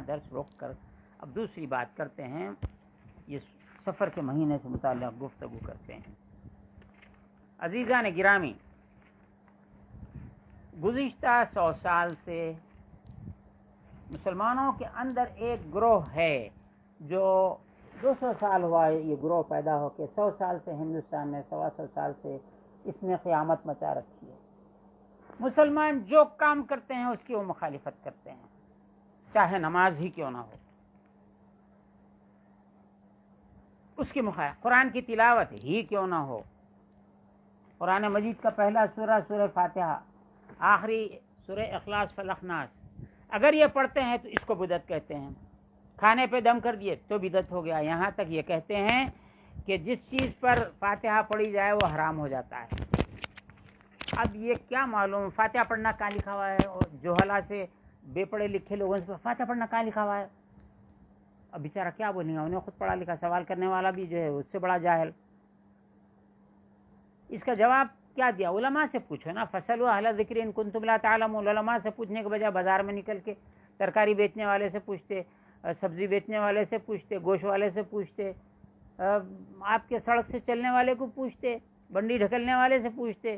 درس روک کر اب دوسری بات کرتے ہیں، یہ سفر کے مہینے سے متعلق گفتگو کرتے ہیں۔ عزیزان گرامی، گزشتہ 100 سال سے مسلمانوں کے اندر ایک گروہ ہے جو 200 سال ہوا ہے یہ گروہ پیدا ہو کے، 100 سال سے ہندوستان میں، 125 سال سے اس نے قیامت مچا رکھی ہے۔ مسلمان جو کام کرتے ہیں اس کی وہ مخالفت کرتے ہیں، چاہے نماز ہی کیوں نہ ہو، اس کی مخالفت، قرآن کی تلاوت ہی کیوں نہ ہو، قرآن مجید کا پہلا سورہ سورہ فاتحہ، آخری سورہ اخلاص فلق ناس، اگر یہ پڑھتے ہیں تو اس کو بدعت کہتے ہیں۔ کھانے پہ دم کر دیے تو بدعت ہو گیا، یہاں تک یہ کہتے ہیں کہ جس چیز پر فاتحہ پڑھی جائے وہ حرام ہو جاتا ہے۔ اب یہ کیا معلوم فاتحہ پڑھنا کہاں لکھا ہوا ہے، اور جوہلا سے بے پڑھے لکھے لوگوں سے فاتحہ پڑھنا کہاں لکھا ہوا ہے؟ اب بیچارہ کیا بولیں گا، انہیں خود پڑھا لکھا، سوال کرنے والا بھی جو ہے اس سے بڑا جاہل۔ اس کا جواب کیا دیا؟ علماء سے پوچھو نا، فَاسْأَلُوا أَهْلَ الذِّكْرِ إِن كُنتُمْ لَا تَعْلَمُونَ۔ علماء سے پوچھنے کے بجائے بازار میں نکل کے ترکاری بیچنے والے سے پوچھتے، سبزی بیچنے والے سے پوچھتے، گوشت والے سے پوچھتے، آپ کے سڑک سے چلنے والے کو پوچھتے، بنڈی ڈھکلنے والے سے پوچھتے،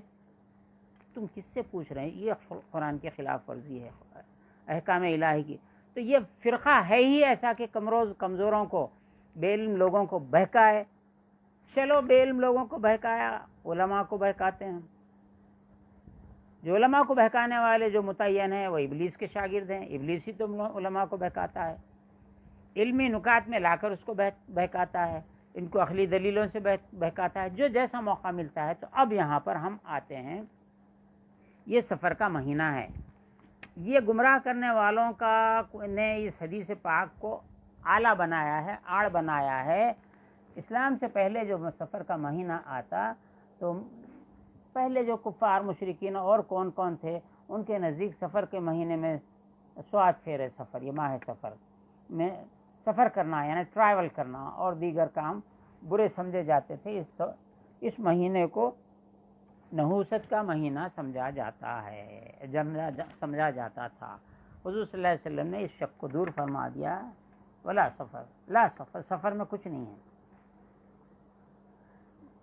تم کس سے پوچھ رہے ہیں؟ یہ قرآن کے خلاف ورزی ہے احکام الہی کی۔ تو یہ فرقہ ہے ہی ایسا کہ کمزوروں کو، بے علم لوگوں کو بہکائے۔ چلو بے علم لوگوں کو بہکایا، علماء کو بہکاتے ہیں۔ جو علماء کو بہکانے والے جو متعین ہیں وہ ابلیس کے شاگرد ہیں، ابلیس ہی تو علماء کو بہکاتا ہے، علمی نکات میں لا کر اس کو بہکاتا ہے، ان کو عقلی دلیلوں سے بہکاتا ہے، جو جیسا موقع ملتا ہے۔ تو اب یہاں پر ہم آتے ہیں، یہ سفر کا مہینہ ہے، یہ گمراہ کرنے والوں کا نے اس حدیث پاک کو آلہ بنایا ہے، آڑ بنایا ہے۔ اسلام سے پہلے جو سفر کا مہینہ آتا تو پہلے جو کفار مشرکین اور کون کون تھے ان کے نزدیک سفر کے مہینے میں سوات پھیرے سفر، یہ ماہ سفر میں سفر کرنا یعنی ٹریول کرنا اور دیگر کام برے سمجھے جاتے تھے۔ اس مہینے کو نحوست کا مہینہ سمجھا جاتا ہے، سمجھا جاتا تھا۔ حضور صلی اللہ علیہ وسلم نے اس شک کو دور فرما دیا، ولا سفر، لا سفر، سفر میں کچھ نہیں ہے۔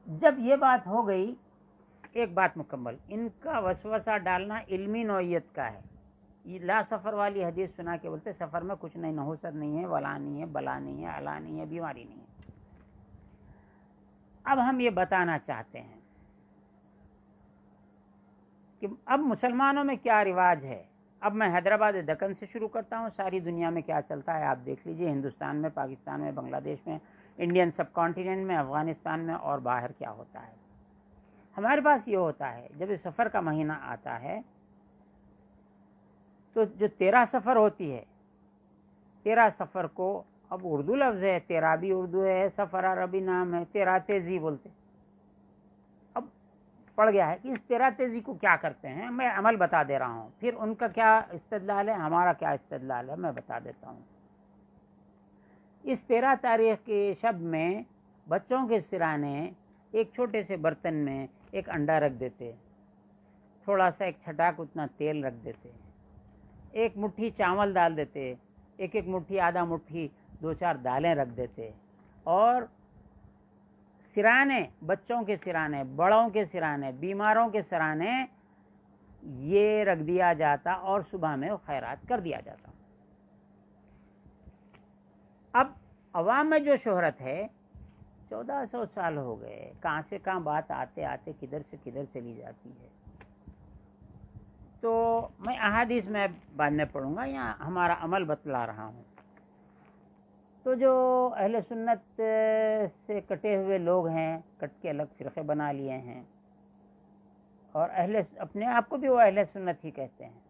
جب یہ بات ہو گئی، ایک بات مکمل، ان کا وسوسہ ڈالنا علمی نوعیت کا ہے۔ یہ لا سفر والی حدیث سنا کے بولتے سفر میں کچھ نہیں، نحوست نہیں ہے، ولا نہیں ہے، بلا نہیں ہے، الا نہیں ہے، بیماری نہیں ہے۔ اب ہم یہ بتانا چاہتے ہیں کہ اب مسلمانوں میں کیا رواج ہے۔ اب میں حیدرآباد دکن سے شروع کرتا ہوں، ساری دنیا میں کیا چلتا ہے آپ دیکھ لیجئے، ہندوستان میں، پاکستان میں، بنگلہ دیش میں، انڈین سب کانٹیننٹ میں، افغانستان میں اور باہر کیا ہوتا ہے۔ ہمارے پاس یہ ہوتا ہے جب یہ سفر کا مہینہ آتا ہے تو جو 13 سفر ہوتی ہے، 13 سفر کو اب اردو لفظ ہے، 13 بھی اردو ہے، سفر عربی نام ہے، 13 تیزی بولتے۔ اب پڑ گیا ہے کہ اس 13 تیزی کو کیا کرتے ہیں، میں عمل بتا دے رہا ہوں، پھر ان کا کیا استدلال ہے، ہمارا کیا استدلال ہے، میں بتا دیتا ہوں۔ اس 13 تاریخ کے شب میں بچوں کے سرانے ایک چھوٹے سے برتن میں ایک انڈا رکھ دیتے، تھوڑا سا ایک چھٹاک اتنا تیل رکھ دیتے، ایک مٹھی چاول ڈال دیتے، ایک مٹھی، آدھا مٹھی، 2-4 دالیں رکھ دیتے، اور سرانے، بچوں کے سرانے، بڑوں کے سرانے، بیماروں کے سرانے یہ رکھ دیا جاتا اور صبح میں خیرات کر دیا جاتا۔ اب عوام میں جو شہرت ہے، 1400 سال ہو گئے، کہاں سے کہاں بات آتے آتے کدھر سے کدھر چلی جاتی ہے۔ تو میں احادیث میں بعد میں پڑھوں گا، یا ہمارا عمل بتلا رہا ہوں۔ تو جو اہل سنت سے کٹے ہوئے لوگ ہیں، کٹ کے الگ فرقے بنا لیے ہیں، اور اپنے آپ کو بھی وہ اہل سنت ہی کہتے ہیں،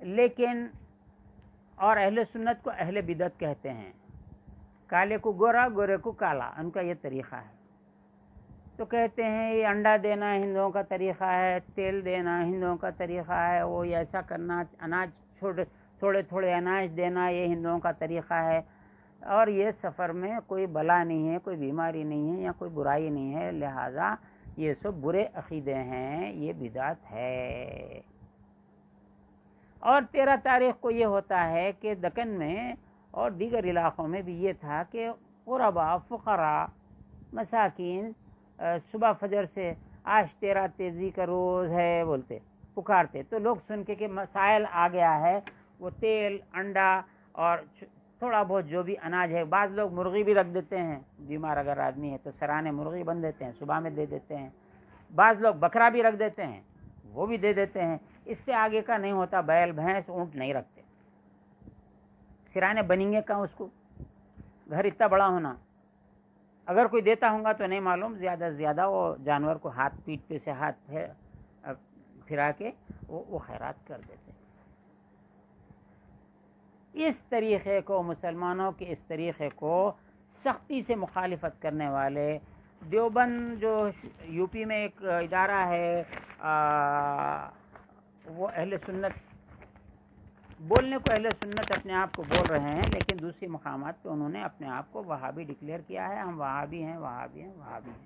لیکن اور اہل سنت کو اہل بدعت کہتے ہیں، کالے کو گورا، گورے کو کالا، ان کا یہ طریقہ ہے۔ تو کہتے ہیں یہ انڈا دینا ہندوؤں کا طریقہ ہے، تیل دینا ہندوؤں کا طریقہ ہے، وہ ایسا کرنا، اناج تھوڑے تھوڑے اناج دینا یہ ہندوؤں کا طریقہ ہے، اور یہ سفر میں کوئی بلا نہیں ہے، کوئی بیماری نہیں ہے، یا کوئی برائی نہیں ہے، لہذا یہ سب برے عقیدے ہیں، یہ بدعت ہے۔ اور 13 تاریخ کو یہ ہوتا ہے کہ دکن میں اور دیگر علاقوں میں بھی یہ تھا کہ غربا، فقراء، مساکین صبح فجر سے آج 13 تیزی کا روز ہے بولتے پکارتے، تو لوگ سن کے کہ مسائل آ گیا ہے، وہ تیل، انڈا اور تھوڑا بہت جو بھی اناج ہے، بعض لوگ مرغی بھی رکھ دیتے ہیں، بیمار اگر آدمی ہے تو سرانے مرغی بن دیتے ہیں، صبح میں دے دیتے ہیں، بعض لوگ بکرا بھی رکھ دیتے ہیں، وہ بھی دے دیتے ہیں۔ اس سے آگے کا نہیں ہوتا، بیل، بھینس، اونٹ نہیں رکھتے، سرانے بنیں گے کہاں، اس کو گھر اتنا بڑا ہونا، اگر کوئی دیتا ہوں گا تو نہیں معلوم، زیادہ سے زیادہ وہ جانور کو ہاتھ پیٹ پہ سے ہاتھ پھرا کے وہ خیرات کر دیتے۔ اس طریقے کو، مسلمانوں کے اس طریقے کو سختی سے مخالفت کرنے والے دیوبند، جو یو پی میں ایک ادارہ ہے، وہ اہل سنت بولنے کو اہل سنت اپنے آپ کو بول رہے ہیں، لیکن دوسری مقامات پہ انہوں نے اپنے آپ کو وہابی ڈکلیئر کیا ہے، ہم وہابی ہیں، وہابی ہیں، وہابی ہیں۔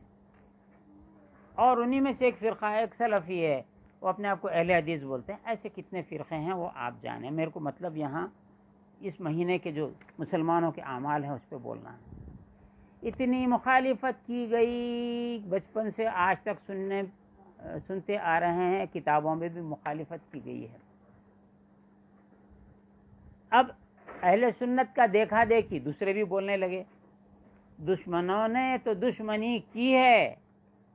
اور انہی میں سے ایک فرقہ ایک سلفی ہے، وہ اپنے آپ کو اہل حدیث بولتے ہیں۔ ایسے کتنے فرقے ہیں وہ آپ جانیں، میرے کو مطلب یہاں اس مہینے کے جو مسلمانوں کے اعمال ہیں اس پہ بولنا ہے۔ اتنی مخالفت کی گئی، بچپن سے آج تک سنتے آ رہے ہیں، کتابوں میں بھی مخالفت کی گئی ہے۔ اب اہل سنت کا دیکھا دیکھی دوسرے بھی بولنے لگے، دشمنوں نے تو دشمنی کی ہے،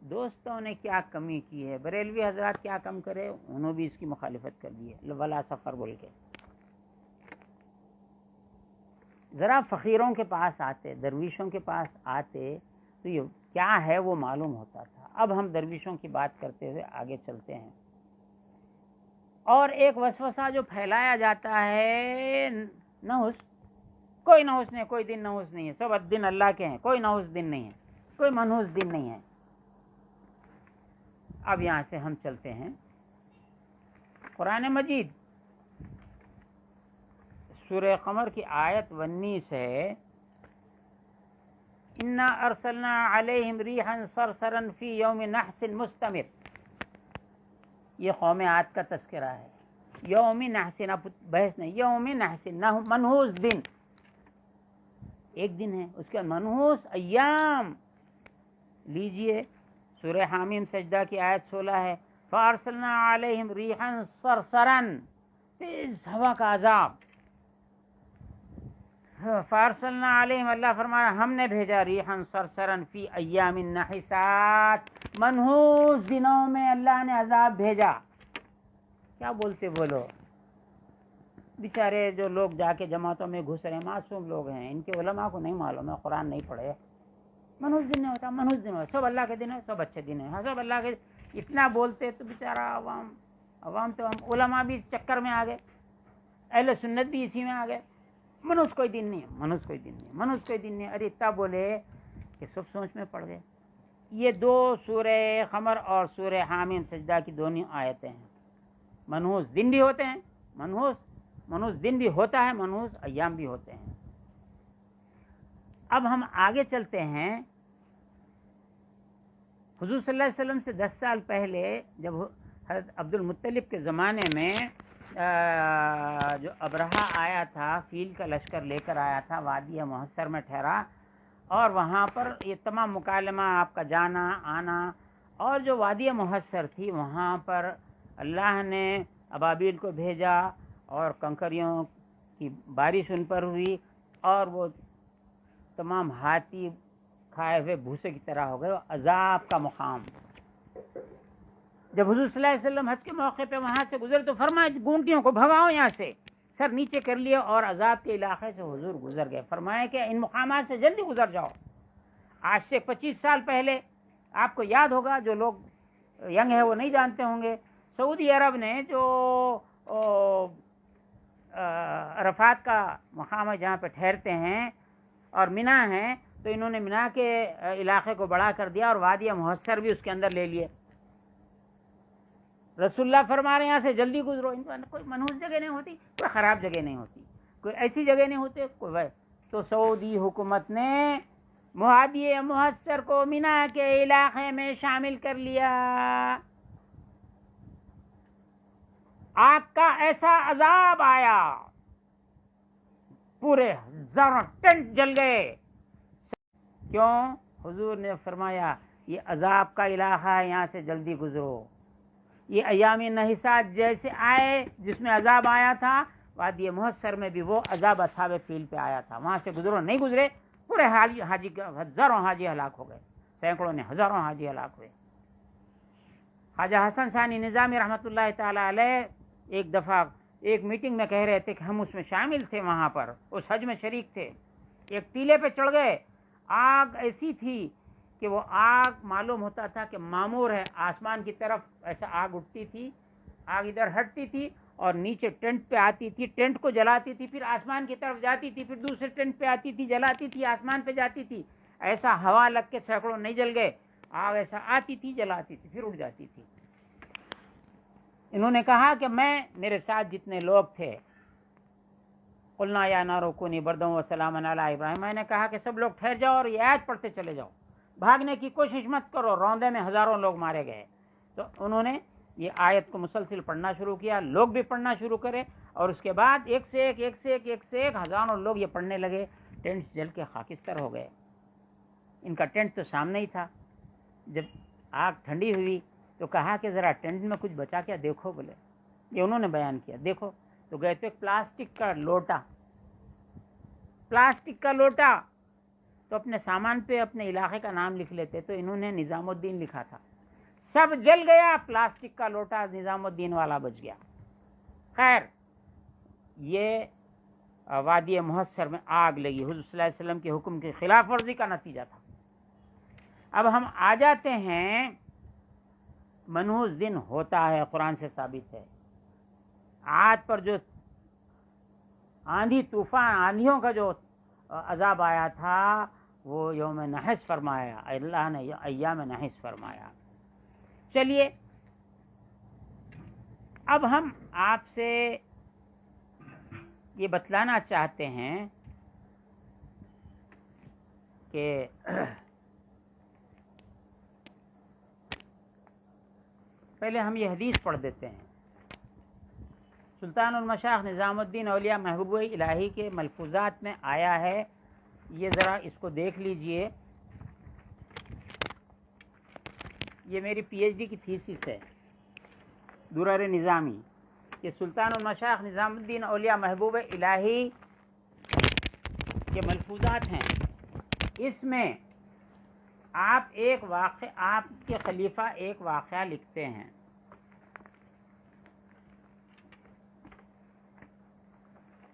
دوستوں نے کیا کمی کی ہے۔ بریلوی حضرات کیا کم کرے، انہوں بھی اس کی مخالفت کر دی ہے، ولا سفر بول کے۔ ذرا فقیروں کے پاس آتے، درویشوں کے پاس آتے تو یہ کیا ہے وہ معلوم ہوتا تھا۔ اب ہم درویشوں کی بات کرتے ہوئے آگے چلتے ہیں۔ اور ایک وسوسہ جو پھیلایا جاتا ہے، نحس، کوئی نحس نہیں، کوئی دن نحس نہیں ہے، سب دن اللہ کے ہیں، کوئی نحس دن نہیں ہے، کوئی منحوس دن نہیں ہے۔ اب یہاں سے ہم چلتے ہیں قرآن مجید سورہ قمر کی آیت 19 ہے، انا ارسلنا علیہم ریحا صرصرا فی یوم نحس مستمر۔ یہ قوم عاد کا تذکرہ ہے۔ یوم نحس، بحث نہیں، یوم نحس، منحوس دن، ایک دن ہے، اس کے منحوس ایام لیجئے۔ سورہ حامیم سجدہ کی آیت 16 ہے، فارسلنا علیہم ریحا صرصرا، تیز ہوا کا عذاب۔ فارسلنا علیہم، اللہ فرمایا ہم نے بھیجا، ریحا صرصرا فی ایام نحسات، منحوس دنوں میں اللہ نے عذاب بھیجا۔ کیا بولتے بولو، بیچارے جو لوگ جا کے جماعتوں میں گھس رہے ہیں، معصوم لوگ ہیں، ان کے علماء کو نہیں معلوم ہے، قرآن نہیں پڑھے، منحوس دن نہیں ہوتا، منحوس دن ہوتا، سب اللہ کے دن ہے، سب اچھے دن ہیں، سب اللہ کے، اتنا بولتے تو بیچارہ عوام تو ہم علماء بھی چکر میں آ گئے، اہل سنت بھی اسی میں آ گئے، منحوس کوئی دن نہیں ہے، منحوس کوئی دن نہیں ہے، منحوس کوئی دن نہیں ہے۔ ارے اتنا بولے کہ سب سوچ میں پڑ گئے۔ یہ دو سورہ قمر اور سورہ حامیم سجدہ کی دونوں آیتیں ہیں۔ منحوس دن بھی ہوتے ہیں، منحوس دن بھی ہوتا ہے، منحوس ایام بھی ہوتے ہیں۔ اب ہم آگے چلتے ہیں۔ حضور صلی اللہ علیہ وسلم سے 10 سال پہلے جب حضرت عبد المطلب کے زمانے میں جو ابرہہ آیا تھا، فیل کا لشکر لے کر آیا تھا، وادی محصر میں ٹھہرا، اور وہاں پر یہ تمام مکالمہ، آپ کا جانا آنا، اور جو وادی محصر تھی وہاں پر اللہ نے ابابیل کو بھیجا اور کنکریوں کی بارش ان پر ہوئی، اور وہ تمام ہاتھی کھائے ہوئے بھوسے کی طرح ہو گئے، عذاب کا مقام۔ جب حضور صلی اللہ علیہ وسلم حج کے موقع پہ وہاں سے گزرے تو فرمایا گونٹیوں کو بھگاؤ یہاں سے، سر نیچے کر لیے، اور عذاب کے علاقے سے حضور گزر گئے۔ فرمایا کہ ان مقامات سے جلدی گزر جاؤ۔ آج سے 25 سال پہلے، آپ کو یاد ہوگا، جو لوگ ینگ ہے وہ نہیں جانتے ہوں گے، سعودی عرب نے جو عرفات کا مقام ہے جہاں پہ ٹھہرتے ہیں اور منا ہے، تو انہوں نے منا کے علاقے کو بڑا کر دیا اور وادی محصر بھی اس کے اندر لے لیے۔ رسول اللہ فرما رہے ہیں یہاں سے جلدی گزرو۔ ان کو کوئی منحوس جگہ نہیں ہوتی، کوئی خراب جگہ نہیں ہوتی، کوئی ایسی جگہ نہیں ہوتی کوئی۔ تو سعودی حکومت نے وادی محصر کو منا کے علاقے میں شامل کر لیا۔ آگ کا ایسا عذاب آیا، پورے ہزاروں ٹینٹ جل گئے. کیوں؟ حضور نے فرمایا یہ عذاب کا علاقہ ہے، یہاں سے جلدی گزرو. یہ ایام نحسات جیسے آئے جس میں عذاب آیا تھا، وادی محصر میں بھی وہ عذاب اصحاب فیل پہ آیا تھا، وہاں سے گزرو. نہیں گزرے، پورے حاجی ہزاروں حاجی ہلاک ہو گئے، سینکڑوں نے ہزاروں حاجی ہلاک ہوئے. خواجہ حسن ثانی نظامی رحمۃ اللہ تعالی علیہ ایک دفعہ ایک میٹنگ میں کہہ رہے تھے کہ ہم اس میں شامل تھے، وہاں پر اس حج میں شریک تھے. ایک ٹیلے پہ چڑھ گئے، آگ ایسی تھی کہ وہ آگ معلوم ہوتا تھا کہ معمور ہے، آسمان کی طرف ایسا آگ اٹھتی تھی، آگ ادھر ہٹتی تھی اور نیچے ٹینٹ پہ آتی تھی، ٹینٹ کو جلاتی تھی، پھر آسمان کی طرف جاتی تھی، پھر دوسرے ٹینٹ پہ آتی تھی، جلاتی تھی، آسمان پہ جاتی تھی. ایسا ہوا لگ کے سینکڑوں نہیں جل گئے، آگ ایسا آتی تھی، جلاتی تھی، پھر اٹھ جاتی تھی. انہوں نے کہا کہ میرے ساتھ جتنے لوگ تھے، قلنا یا نار کونی بردا وسلاما علی ابراہیم، میں نے کہا کہ سب لوگ ٹھہر جاؤ اور یہ آیت پڑھتے چلے جاؤ، بھاگنے کی کوشش مت کرو. روندے میں ہزاروں لوگ مارے گئے. تو انہوں نے یہ آیت کو مسلسل پڑھنا شروع کیا، لوگ بھی پڑھنا شروع کرے، اور اس کے بعد ایک سے ایک ہزاروں لوگ یہ پڑھنے لگے. ٹینٹس جل کے خاکستر ہو گئے. ان کا ٹینٹ تو سامنے ہی تھا. جب آگ ٹھنڈی ہوئی تو کہا کہ ذرا ٹینٹ میں کچھ بچا کیا دیکھو. بولے یہ انہوں نے بیان کیا، دیکھو. تو گئے تو ایک پلاسٹک کا لوٹا، تو اپنے سامان پہ اپنے علاقے کا نام لکھ لیتے، تو انہوں نے نظام الدین لکھا تھا. سب جل گیا، پلاسٹک کا لوٹا نظام الدین والا بچ گیا. خیر، یہ وادی محصر میں آگ لگی حضور صلی اللہ علیہ وسلم کے حکم کی خلاف ورزی کا نتیجہ تھا. اب ہم آ جاتے ہیں، منحوس دن ہوتا ہے، قرآن سے ثابت ہے. عاد پر جو آندھی طوفان، آندھیوں کا جو عذاب آیا تھا، وہ یوم نحس فرمایا، اللہ نے ایام نحس فرمایا. چلیے اب ہم آپ سے یہ بتلانا چاہتے ہیں کہ پہلے ہم یہ حدیث پڑھ دیتے ہیں. سلطان المشاخ نظام الدین اولیاء محبوب الہی کے ملفوظات میں آیا ہے، یہ ذرا اس کو دیکھ لیجئے. یہ میری پی ایچ ڈی کی تھیسس ہے، درر نظامی. یہ سلطان المشاخ نظام الدین اولیاء محبوب الہی کے ملفوظات ہیں. اس میں آپ کے خلیفہ ایک واقعہ لکھتے ہیں.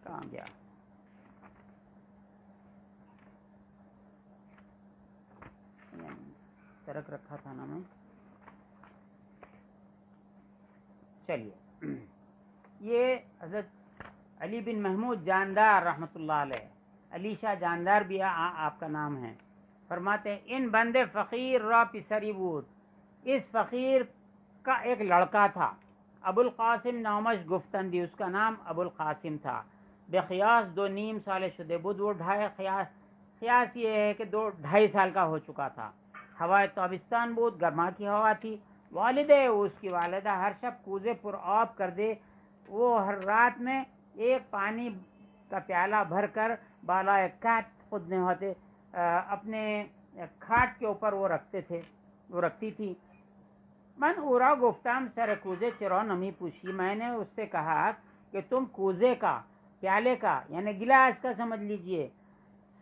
کہاں گیا؟ ترک رکھا تھا نا میں. چلیے، یہ حضرت علی بن محمود جاندار رحمۃ اللہ علیہ، علی شاہ جاندار بھی آپ کا نام ہے، فرماتے ہیں ان بندے فقیر را پسری بود. اس فقیر کا ایک لڑکا تھا، ابو القاسم نامش گفتندی، اس کا نام ابو القاسم تھا. بقیاس 2.5 سال شدے بود، وہ قیاس یہ ہے کہ 2.5 سال کا ہو چکا تھا. ہوائے تابستان بود، گرما کی ہوا تھی. والدہ اس کی والدہ ہر شب کوزے پر آب کر دے، وہ ہر رات میں ایک پانی کا پیالہ بھر کر بالائے کاٹ خود نہیں ہوتے اپنے کھاٹ کے اوپر وہ رکھتی تھی. من اورا گفتم سر کوزے چرو نمی پوچھی، میں نے اس سے کہا کہ تم کوزے کا، پیالے کا یعنی گلاس کا سمجھ لیجئے،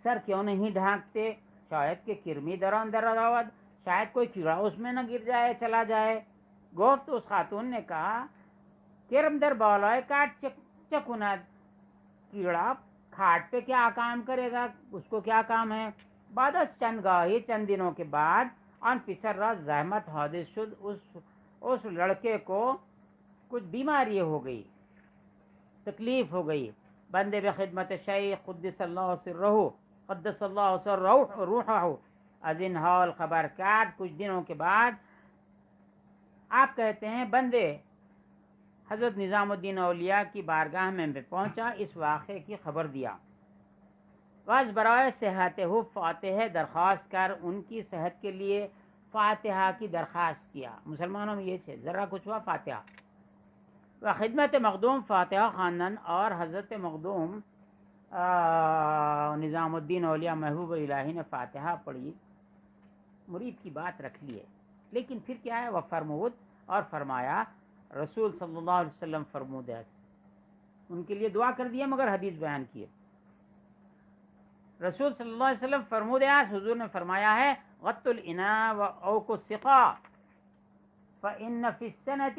سر کیوں نہیں ڈھانکتے؟ شاید کہ کرمی در آود، شاید کوئی کیڑا اس میں نہ گر جائے، چلا جائے. گفت اس خاتون نے کہا کرم در بالائے کاٹ چکند، کیڑا کھاٹ پہ کیا کام کرے گا، اس کو کیا کام ہے. بعد از چند دنوں کے بعد آن پسر را زحمت حادث شد، اس لڑکے کو کچھ بیماری ہو گئی، تکلیف ہو گئی. بندے بخدمت شیخ قدس اللہ سرہ روحہ از ان حال خبر کرد. کچھ دنوں کے بعد آپ کہتے ہیں بندے حضرت نظام الدین اولیاء کی بارگاہ میں پہنچا، اس واقعے کی خبر دیا. واز برائے صحت ہو فاتحہ درخواست کر، ان کی صحت کے لیے فاتحہ کی درخواست کیا. مسلمانوں میں یہ تھے، ذرا کچھ ہوا فاتحہ. و خدمت مخدوم فاتحہ خواندن اور حضرت مخدوم نظام الدین اولیاء محبوب الہی نے فاتحہ پڑھی، مرید کی بات رکھ لی ہے، لیکن پھر کیا ہے، وہ فرمود اور فرمایا رسول صلی اللہ علیہ وسلم فرمود ہے، ان کے لیے دعا کر دیا مگر حدیث بیان کیے۔ رسول صلی اللہ علیہ وسلم فرمود ہے، حضور نے فرمایا ہے غط الاناء و اوق السقا فإن في السنة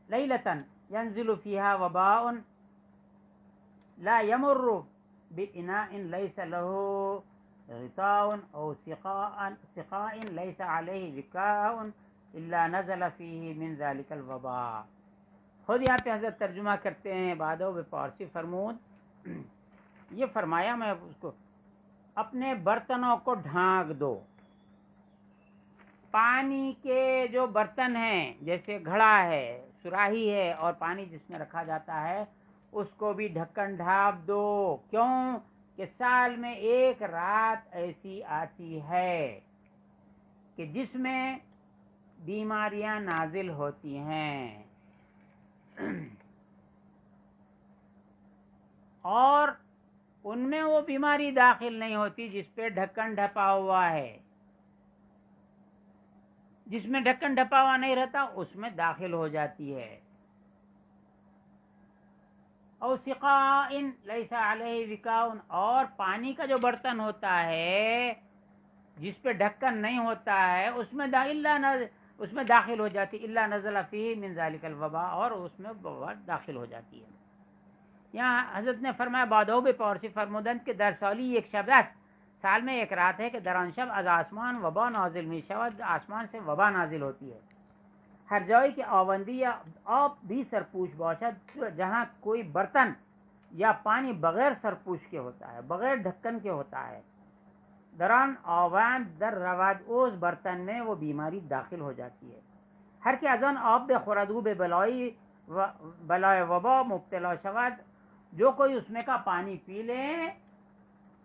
ليلة ينزل فيها وباء لا يمر بإناء ليس له غطاء أو سقاء ليس عليه وكاء إلا نزل فيه من ذلك الوباء۔ خود یہاں پہ حضرت ترجمہ کرتے ہیں بعدو بفارسی فرمود، یہ فرمایا میں اس کو اپنے برتنوں کو ڈھانک دو، پانی کے جو برتن ہیں جیسے گھڑا ہے، سراہی ہے اور پانی جس میں رکھا جاتا ہے اس کو بھی ڈھکن ڈھانپ دو۔ کیوں کہ سال میں ایک رات ایسی آتی ہے کہ جس میں بیماریاں نازل ہوتی ہیں اور ان میں وہ بیماری داخل نہیں ہوتی جس پہ ڈھکن ڈھپا ہوا ہے، جس میں ڈھکن ڈھپا ہوا نہیں رہتا اس میں داخل ہو جاتی ہے۔ او سقاء لیس علیہ وکاء، اور پانی کا جو برتن ہوتا ہے جس پہ ڈھکن نہیں ہوتا ہے اس میں داخل ہو جاتی، الا نزل فیہ من ذلک الوباء، اور اس میں وبا داخل ہو جاتی ہے۔ یہاں حضرت نے فرمایا بادو بے پورسی فرمودند کہ در سالی ایک شب است، سال میں ایک رات ہے کہ در آن شب از آسمان وبا نازل می شود، آسمان سے وبا نازل ہوتی ہے۔ ہر جایی کہ آوندی یا آب بھی سرپوش باشد، جہاں کوئی برتن یا پانی بغیر سرپوش کے ہوتا ہے، بغیر ڈھکن کے ہوتا ہے، دران آوند در رواد، اس برتن میں وہ بیماری داخل ہو جاتی ہے۔ ہر کہ ازان آب بے خوردو بے بلائے وبا مبتلا شود، جو کوئی اس میں کا پانی پی لے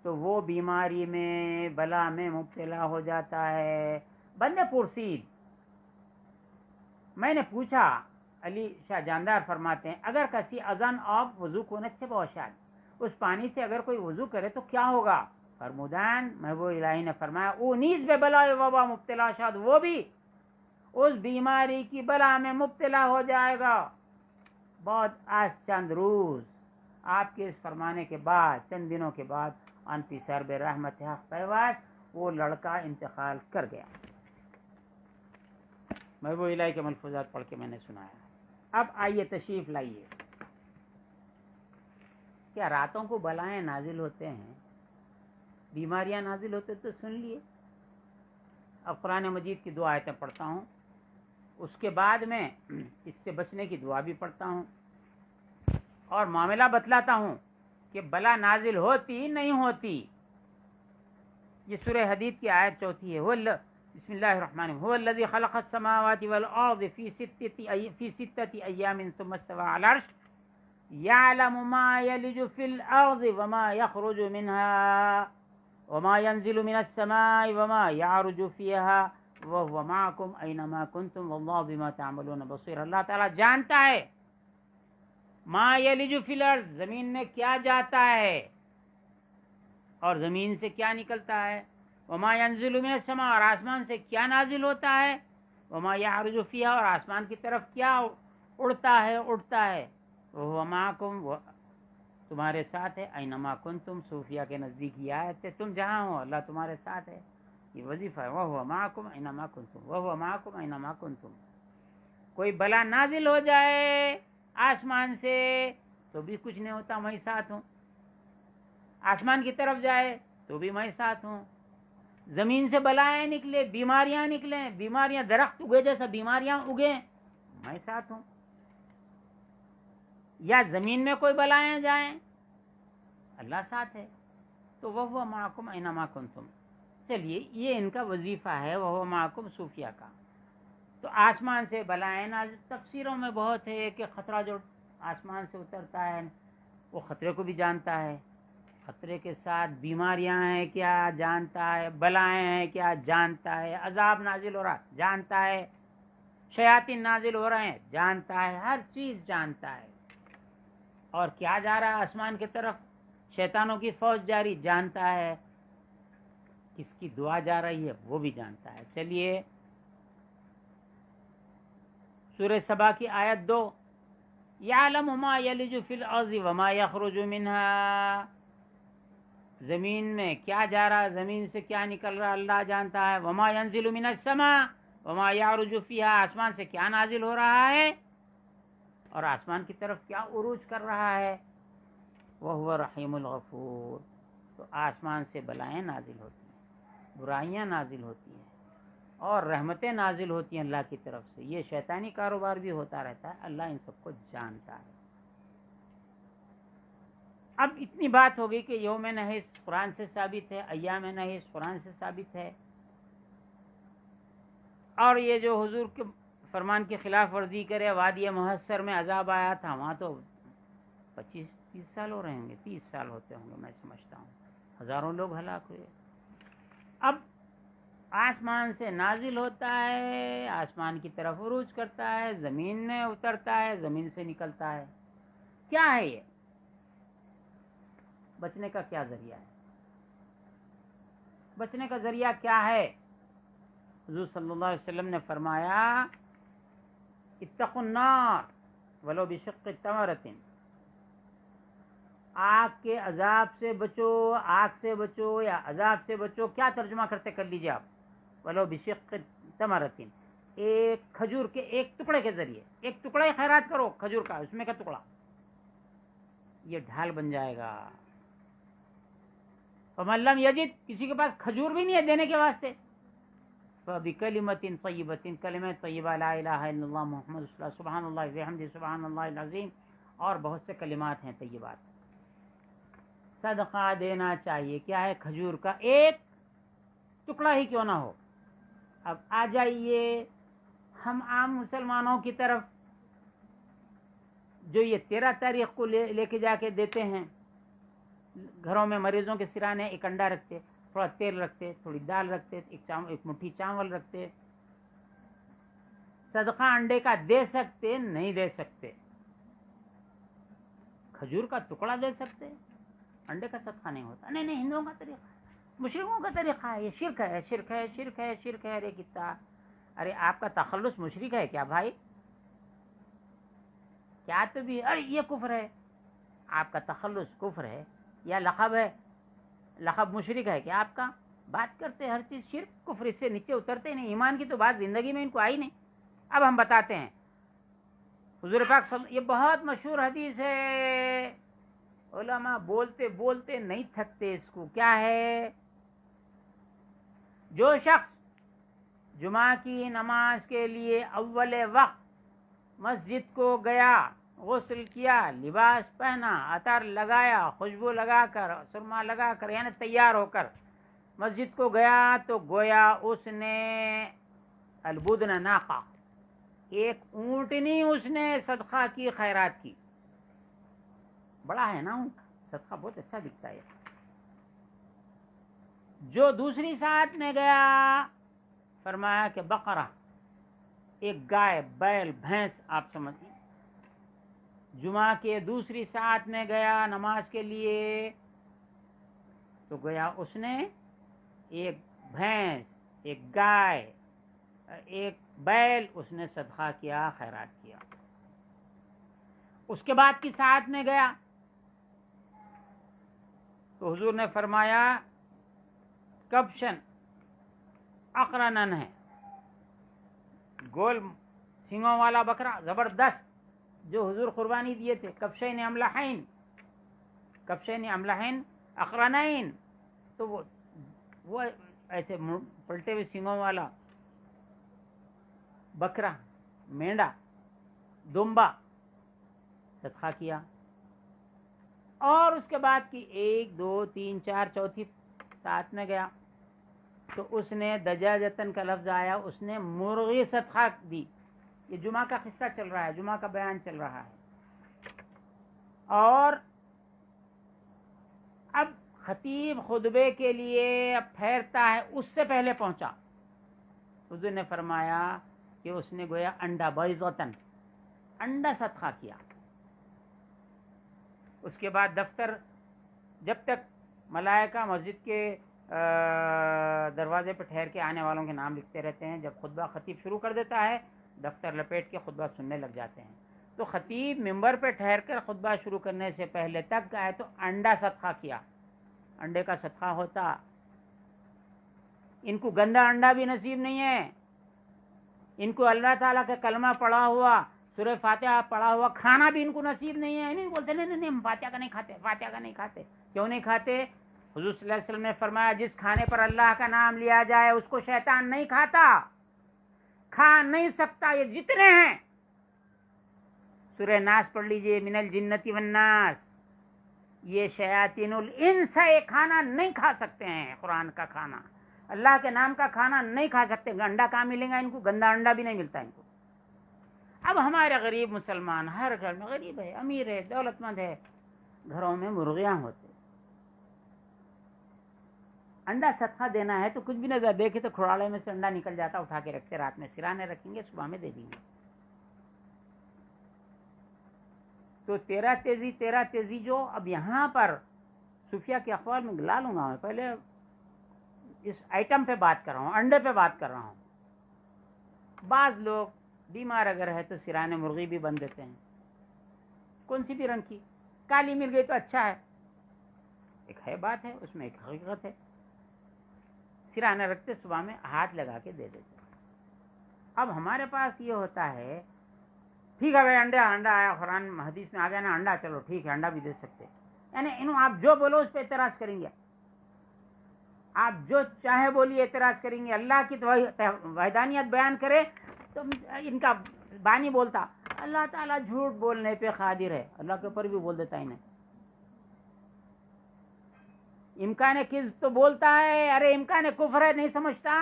تو وہ بیماری میں بلا میں مبتلا ہو جاتا ہے۔ بندے پرسید، میں نے پوچھا، علی شاہ جاندار فرماتے ہیں اگر کسی ازان آب وضو کنت سے باشد، اس پانی سے اگر کوئی وضو کرے تو کیا ہوگا؟ فرمودان محبوب الہی نے فرمایا او نیز بے بلائے وبا مبتلا شد، وہ بھی اس بیماری کی بلا میں مبتلا ہو جائے گا۔ بعد از چند روز، آپ کے اس فرمانے کے بعد چند دنوں کے بعد، انتی سر بے رحمت حق پیوست، وہ لڑکا انتقال کر گیا۔ محبوب الہی کے ملفوظات پڑھ کے میں نے سنایا۔ اب آئیے تشریف لائیے، کیا راتوں کو بلائیں نازل ہوتے ہیں، بیماریاں نازل ہوتے تو سن لیے۔ اب قرآن مجید کی دو آیتیں پڑھتا ہوں، اس کے بعد میں اس سے بچنے کی دعا بھی پڑھتا ہوں اور معاملہ بتلاتا ہوں کہ بلا نازل ہوتی نہیں ہوتی۔ یہ سورہ حدید کی آیت چوتھی ہے۔ بسم اللہ الرحمن الرحیم، هو الذی خلق السماوات والارض فی ستۃ ایام ثم استوى علی العرش یعلم ما یلج فی الارض وما یخرج منها وما ينزل من السماء وما يعرج فيها وهو معكم اينما كنتم والله بما تعملون بصير۔ اللہ تعالیٰ جانتا ہے ما یلج فی الارض، زمین میں کیا جاتا ہے اور زمین سے کیا نکلتا ہے، وما ينزل من السماء، اور آسمان سے کیا نازل ہوتا ہے، وما يعرج فيها، اور آسمان کی طرف کیا اڑتا ہے اٹھتا ہے، وهو معكم، تمہارے ساتھ ہے، اینما کنتم، صوفیہ کے نزدیک یہ آیت ہے، تم جہاں ہو اللہ تمہارے ساتھ ہے، یہ وظیفہ ہے، وهو معكم اینما کنتم، وهو معكم اینما کنتم۔ کوئی بلا نازل ہو جائے آسمان سے تو بھی کچھ نہیں ہوتا، میں ساتھ ہوں، آسمان کی طرف جائے تو بھی میں ساتھ ہوں، زمین سے بلائیں نکلے، بیماریاں نکلیں، بیماریاں درخت اگے جیسا بیماریاں اگیں، میں ساتھ ہوں، یا زمین میں کوئی بلائیں جائیں اللہ ساتھ ہے، تو وَهُوَ مَعَكُمْ أَيْنَمَا كُنْتُمْ۔ چلیے یہ ان کا وظیفہ ہے وَهُوَ مَعَكُمْ صوفیہ کا۔ تو آسمان سے بلائیں نازل، تفسیروں میں بہت ہے کہ خطرہ جو آسمان سے اترتا ہے وہ خطرے کو بھی جانتا ہے، خطرے کے ساتھ بیماریاں ہیں کیا جانتا ہے، بلائیں ہیں کیا جانتا ہے، عذاب نازل ہو رہا جانتا ہے، شیاطین نازل ہو رہے ہیں جانتا ہے، ہر چیز جانتا ہے، اور کیا جا رہا ہے آسمان کی طرف، شیطانوں کی فوج جاری، جانتا ہے، کس کی دعا جا رہی ہے وہ بھی جانتا ہے۔ چلیے سورہ سبا کی آیت 2، یعلم ما یلج فی الارض وما یخرج منها، زمین میں کیا جا رہا ہے، زمین سے کیا نکل رہا اللہ جانتا ہے، وما ینزل من السماء وما یعرج فیہا، آسمان سے کیا نازل ہو رہا ہے اور آسمان کی طرف کیا عروج کر رہا ہے، وہو الرحیم الغفور۔ تو آسمان سے بلائیں نازل ہوتی ہیں، برائیاں نازل ہوتی ہیں اور رحمتیں نازل ہوتی ہیں اللہ کی طرف سے، یہ شیطانی کاروبار بھی ہوتا رہتا ہے، اللہ ان سب کو جانتا ہے۔ اب اتنی بات ہوگی کہ یوم نحس قرآن سے ثابت ہے، ایام نحس قرآن سے ثابت ہے، اور یہ جو حضور کے فرمان کی خلاف ورزی کرے، وادی محصر میں عذاب آیا تھا، وہاں تو 25-30 سال ہو رہے ہوں گے، 30 سال ہوتے ہوں گے میں سمجھتا ہوں، ہزاروں لوگ ہلاک ہوئے۔ اب آسمان سے نازل ہوتا ہے، آسمان کی طرف عروج کرتا ہے، زمین میں اترتا ہے، زمین سے نکلتا ہے، کیا ہے یہ؟ بچنے کا کیا ذریعہ ہے؟ بچنے کا ذریعہ کیا ہے؟ حضور صلی اللہ علیہ وسلم نے فرمایا اتقوا النار ولو بشق تمرۃ، آگ کے عذاب سے بچو، آگ سے بچو یا عذاب سے بچو، کیا ترجمہ کرتے کر لیجیے آپ، ولو بشق تمرۃ، ایک کھجور کے ایک ٹکڑے کے ذریعے، ایک ٹکڑا ہی خیرات کرو کھجور کا، اس میں کا ٹکڑا، یہ ڈھال بن جائے گا۔ فمن لم یجد، کسی کے پاس کھجور بھی نہیں ہے دینے کے واسطے، فبکلمۃ طیبۃ، کلمہ طیبہ لا الہ الا اللہ محمد رسول اللہ، سبحان اللہ وبحمدہ سبحان اللہ العظیم، اور بہت سے کلمات ہیں طیبات، صدقہ دینا چاہیے۔ کیا ہے؟ کھجور کا ایک ٹکڑا ہی کیوں نہ ہو۔ اب آ جائیے ہم عام مسلمانوں کی طرف، جو یہ 13 تاریخ کو لے کے جا کے دیتے ہیں، گھروں میں مریضوں کے سرانے ایک انڈا رکھتے، تھوڑا تیل رکھتے، تھوڑی دال رکھتے، ایک مٹھی چاول رکھتے، صدقہ انڈے کا دے سکتے نہیں دے سکتے، کھجور کا ٹکڑا دے سکتے، انڈے کا صدقہ نہیں ہوتا۔ نہیں نہیں، ہندوؤں کا طریقہ ہے، مشرکوں کا طریقہ ہے، یہ شرک ہے، شرک ہے، شرک ہے، شرک ہے۔ ارے کتا، ارے آپ کا تخلص مشرک ہے کیا بھائی؟ کیا تو بھی، ارے یہ کفر ہے، آپ کا تخلص کفر ہے یا لقب ہے، لقب مشرک ہے کیا آپ کا؟ بات کرتے ہر چیز شرک کفر، اس سے نیچے اترتے نہیں، ایمان کی تو بات زندگی میں ان کو آئی نہیں۔ اب ہم بتاتے ہیں، حضور پاک یہ بہت مشہور حدیث ہے، علماء بولتے بولتے نہیں تھکتے اس کو، کیا ہے؟ جو شخص جمعہ کی نماز کے لیے اول وقت مسجد کو گیا، غسل کیا، لباس پہنا، عطر لگایا، خوشبو لگا کر، سرما لگا کر، یعنی تیار ہو کر مسجد کو گیا، تو گویا اس نے البدن ناقہ، ایک اونٹنی اس نے صدقہ کی، خیرات کی، بڑا ہے نا اونٹ، صدقہ بہت اچھا دکھتا ہے۔ جو دوسری ساتھ میں گیا، فرمایا کہ بقرہ، ایک گائے، بیل، بھینس، آپ سمجھیں، جمعہ کے دوسری ساتھ میں گیا نماز کے لیے، تو گویا اس نے ایک بھینس، ایک گائے، ایک بیل اس نے صدقہ کیا، خیرات کیا۔ اس کے بعد کی ساتھ میں گیا تو حضور نے فرمایا کبشن اقرنن ہے، گول سینگوں والا بکرا زبردست، جو حضور قربانی دیے تھے، کبشین املحین، کبشین املحین اقرنین، تو وہ ایسے پلٹے ہوئے سینگوں والا بکرا، مینڈا، دمبا صدقہ کیا۔ اور اس کے بعد کی 1 2 3 4 چوتھی ساتھ میں گیا تو اس نے دجاجتن کا لفظ آیا، اس نے مرغی صدقہ دی۔ یہ جمعہ کا قصہ چل رہا ہے، جمعہ کا بیان چل رہا ہے، اور اب خطیب خطبے کے لیے اب ٹھہرتا ہے، اس سے پہلے پہنچا، حضور نے فرمایا کہ اس نے گویا انڈا بیضتن انڈا صدقہ کیا. اس کے بعد دفتر جب تک ملائکہ مسجد کے دروازے پہ ٹھہر کے آنے والوں کے نام لکھتے رہتے ہیں, جب خطبہ خطیب شروع کر دیتا ہے دفتر لپیٹ کے خطبہ سننے لگ جاتے ہیں. تو خطیب ممبر پہ ٹھہر کر خطبہ شروع کرنے سے پہلے تک گئے تو انڈا صدقہ کیا, انڈے کا صدقہ ہوتا. ان کو گندا انڈا بھی نصیب نہیں ہے, ان کو اللہ تعالیٰ کا کلمہ پڑھا ہوا سورہ فاتحہ پڑھا ہوا کھانا بھی ان کو نصیب نہیں ہے. نہیں بولتے نہیں ہم فاتحہ کا نہیں کھاتے, فاتحہ کا نہیں کھاتے. کیوں نہیں کھاتے؟ حضور صلی اللہ علیہ وسلم نے فرمایا جس کھانے پر اللہ کا نام لیا جائے اس کو شیطان نہیں کھاتا, کھا نہیں سکتا. یہ جتنے ہیں سورہ ناس پڑھ لیجئے, من الجنتی والناس, یہ شیاطین الانس یہ کھانا نہیں کھا سکتے ہیں. قرآن کا کھانا, اللہ کے نام کا کھانا نہیں کھا سکتے. انڈا کہاں ملے گا ان کو؟ گندا انڈا بھی نہیں ملتا ان کو. اب ہمارے غریب مسلمان ہر گھر میں, غریب ہے امیر ہے دولت مند ہے, گھروں میں مرغیاں ہوتے. انڈا صدقہ دینا ہے تو کچھ بھی نہ دیکھے تو کھڑاڑے میں سے انڈا نکل جاتا, اٹھا کے رکھتے, رات میں سرانے رکھیں گے, صبح میں دے دیں گے. تو تیرا تیزی جو اب یہاں پر صوفیہ کے اقوال میں لا لوں گا. میں پہلے اس آئٹم پہ بات کر رہا ہوں, انڈے پہ بات کر رہا ہوں. بعض لوگ بیمار اگر ہے تو سرانے مرغی بھی بن دیتے ہیں, کون سی بھی رنگ کی, کالی مل گئی تو اچھا ہے, ایک ہے بات ہے اس میں, ایک حقیقت ہے. سرانے رکھتے, صبح میں ہاتھ لگا کے دے دیتے. اب ہمارے پاس یہ ہوتا ہے ٹھیک ہے بھائی انڈا آیا, قرآن حدیث میں آ گیا نا انڈا, چلو ٹھیک ہے انڈا بھی دے سکتے. یعنی انہوں آپ جو بولو اس پہ اعتراض کریں گے, آپ جو چاہے بولیے اعتراض کریں گے. اللہ کی وحدانیت بیان کرے تو ان کا بانی بولتا اللہ تعالیٰ جھوٹ بولنے پہ قادر ہے, اللہ کے اوپر بھی بول دیتا انہیں. امکان کذب تو بولتا ہے, ارے امکان کفر ہے نہیں سمجھتا.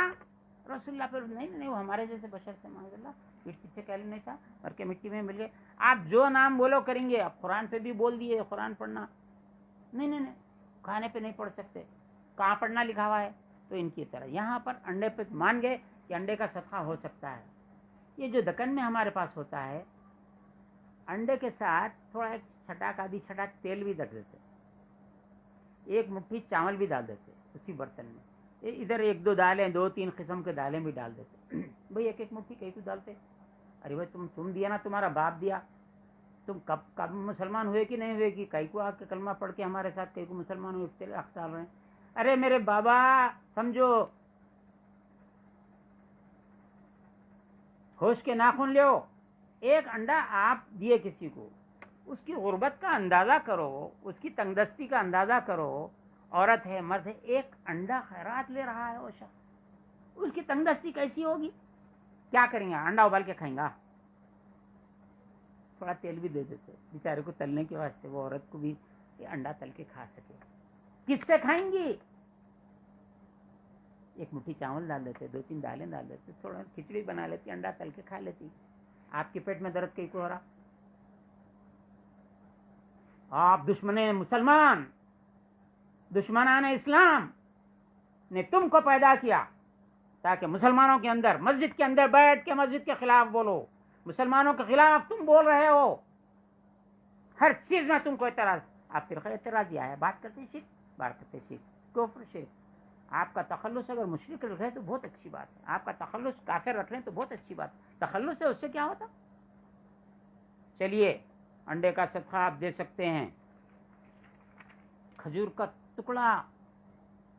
رسول اللہ پر نہیں وہ ہمارے جیسے بشر سے معاذ اللہ پیٹ پیچھے کہہ نہیں تھا, اور کے مٹی میں مل گئے. آپ جو نام بولو کریں گے. آپ قرآن پہ بھی بول دیے قرآن پڑھنا, نہیں کھانے پہ نہیں پڑھ سکتے, کہاں پڑھنا لکھا ہوا ہے. تو ان کی طرح یہاں پر انڈے پہ مان گئے کہ انڈے کا صدقہ ہو سکتا ہے. یہ جو دکن میں ہمارے پاس ہوتا ہے, انڈے کے ساتھ تھوڑا ایک چھٹاک آدھی چھٹاک تیل بھی رکھ دیتے, ایک مٹھی چاول بھی ڈال دیتے اسی برتن میں, ادھر ایک دو دالیں, 2-3 قسم کے دالیں بھی ڈال دیتے. بھئی ایک مٹھی کئی کو ڈالتے. ارے بھائی تم دیا نا, تمہارا باپ دیا, تم کب مسلمان ہوئے کہ نہیں ہوئے کہ کئی کو آ کے کلمہ پڑھ کے ہمارے ساتھ کئی کو مسلمان ہوئے اختار رہے ہیں. ارے میرے بابا سمجھو, ہوش کے ناخن لو. ایک انڈا آپ دیے کسی کو, اس کی غربت کا اندازہ کرو, اس کی تنگدستی کا اندازہ کرو. عورت ہے مرد ہے, ایک انڈا خیرات لے رہا ہے وہ شخص, اس کی تنگدستی کیسی ہوگی؟ کیا کریں گے؟ انڈا ابال کے کھائیں گا, تھوڑا تیل بھی دے دیتے بیچارے کو تلنے کے واسطے, وہ عورت کو بھی انڈا تل کے کھا سکے. کس سے کھائیں گی؟ ایک مٹھی چاول ڈال دیتے, 2-3 دالیں ڈال دیتے, تھوڑا کھچڑی بنا لیتی, انڈا تل کے کھا لیتی. آپ کے پیٹ میں درد کئی کو ہو رہا. آپ مسلمان دشمنان اسلام نے تم کو پیدا کیا تاکہ مسلمانوں کے اندر, مسجد کے اندر بیٹھ کے مسجد کے خلاف بولو, مسلمانوں کے خلاف تم بول رہے ہو, ہر چیز میں تم کو اعتراض. آپ فرقہ اعتراض یہ ہے, بات کرتے شرک, بات کرتے شرک, کفر شرک. آپ کا تخلص اگر مشرک رکھ رہے تو بہت اچھی بات ہے, آپ کا تخلص کافر رکھ رہے ہیں تو بہت اچھی بات. تخلص سے اس سے کیا ہوتا؟ چلیے انڈے کا صدقہ آپ دے سکتے ہیں. کھجور کا ٹکڑا,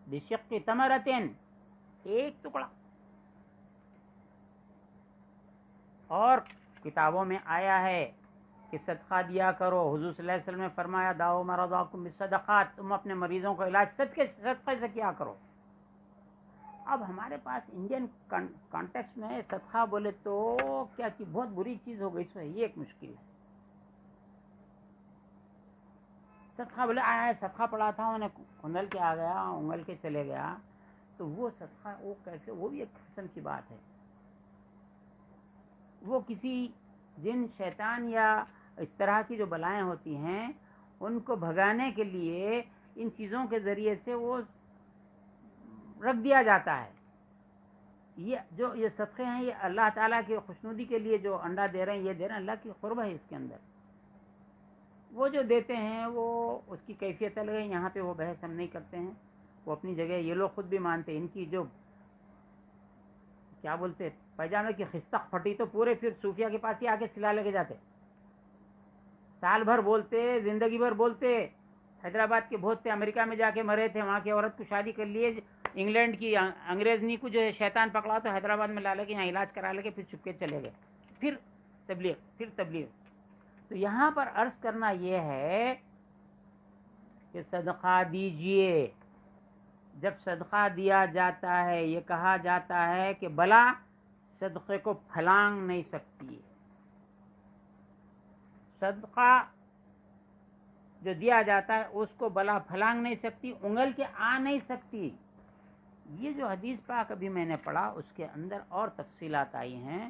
بشق تمرتن, ایک ٹکڑا. اور کتابوں میں آیا ہے کہ صدقہ دیا کرو. حضور صلی اللہ علیہ وسلم نے فرمایا داؤ مرضاکم بالصدقات, تم اپنے مریضوں کو علاج صدقے سے کیا کرو. اب ہمارے پاس انڈین کانٹیکس میں صدقہ بولے تو کیا کی بہت بری چیز ہو گئی, یہ ایک مشکل ہے. صدقہ بولے آیا ہے, صدقہ پڑا تھا, انہیں کھندل کے آ گیا, انگل کے چلے گیا, تو وہ صدقہ وہ کیسے, وہ بھی ایک قسم کی بات ہے. وہ کسی جن شیطان یا اس طرح کی جو بلائیں ہوتی ہیں ان کو بھگانے کے لیے ان چیزوں کے ذریعے سے وہ رکھ دیا جاتا ہے. یہ جو یہ صدقے ہیں یہ اللہ تعالیٰ کی خوشنودی کے لیے جو انڈا دے رہے ہیں یہ دے رہے ہیں، اللہ کی قرب ہے اس کے اندر. وہ جو دیتے ہیں وہ اس کی کیفیت الگ ہے، یہاں پہ وہ بحث ہم نہیں کرتے ہیں. وہ اپنی جگہ یہ لوگ خود بھی مانتے ہیں، ان کی جو کیا بولتے پیجامے کی خستق پھٹی تو پورے پھر صوفیہ کے پاس ہی آ کے سلا لے کے جاتے. سال بھر بولتے، زندگی بھر بولتے. حیدرآباد کے بہت تھے، امریکہ میں جا کے مرے تھے، وہاں کی عورت کو شادی کر لیے. انگلینڈ کی انگریزنی کو جو ہے شیطان پکڑا تو حیدرآباد میں لا لے کے یہاں علاج کرا لے کے پھر چھپ کے چلے گئے. پھر تبلیغ. تو یہاں پر عرض کرنا یہ ہے کہ صدقہ دیجئے. جب صدقہ دیا جاتا ہے یہ کہا جاتا ہے کہ بلا صدقے کو پھلانگ نہیں سکتی. صدقہ جو دیا جاتا ہے اس کو بلا پھلانگ نہیں سکتی، انگل کے آ نہیں سکتی. یہ جو حدیث پاک ابھی میں نے پڑھا اس کے اندر اور تفصیلات آئی ہیں.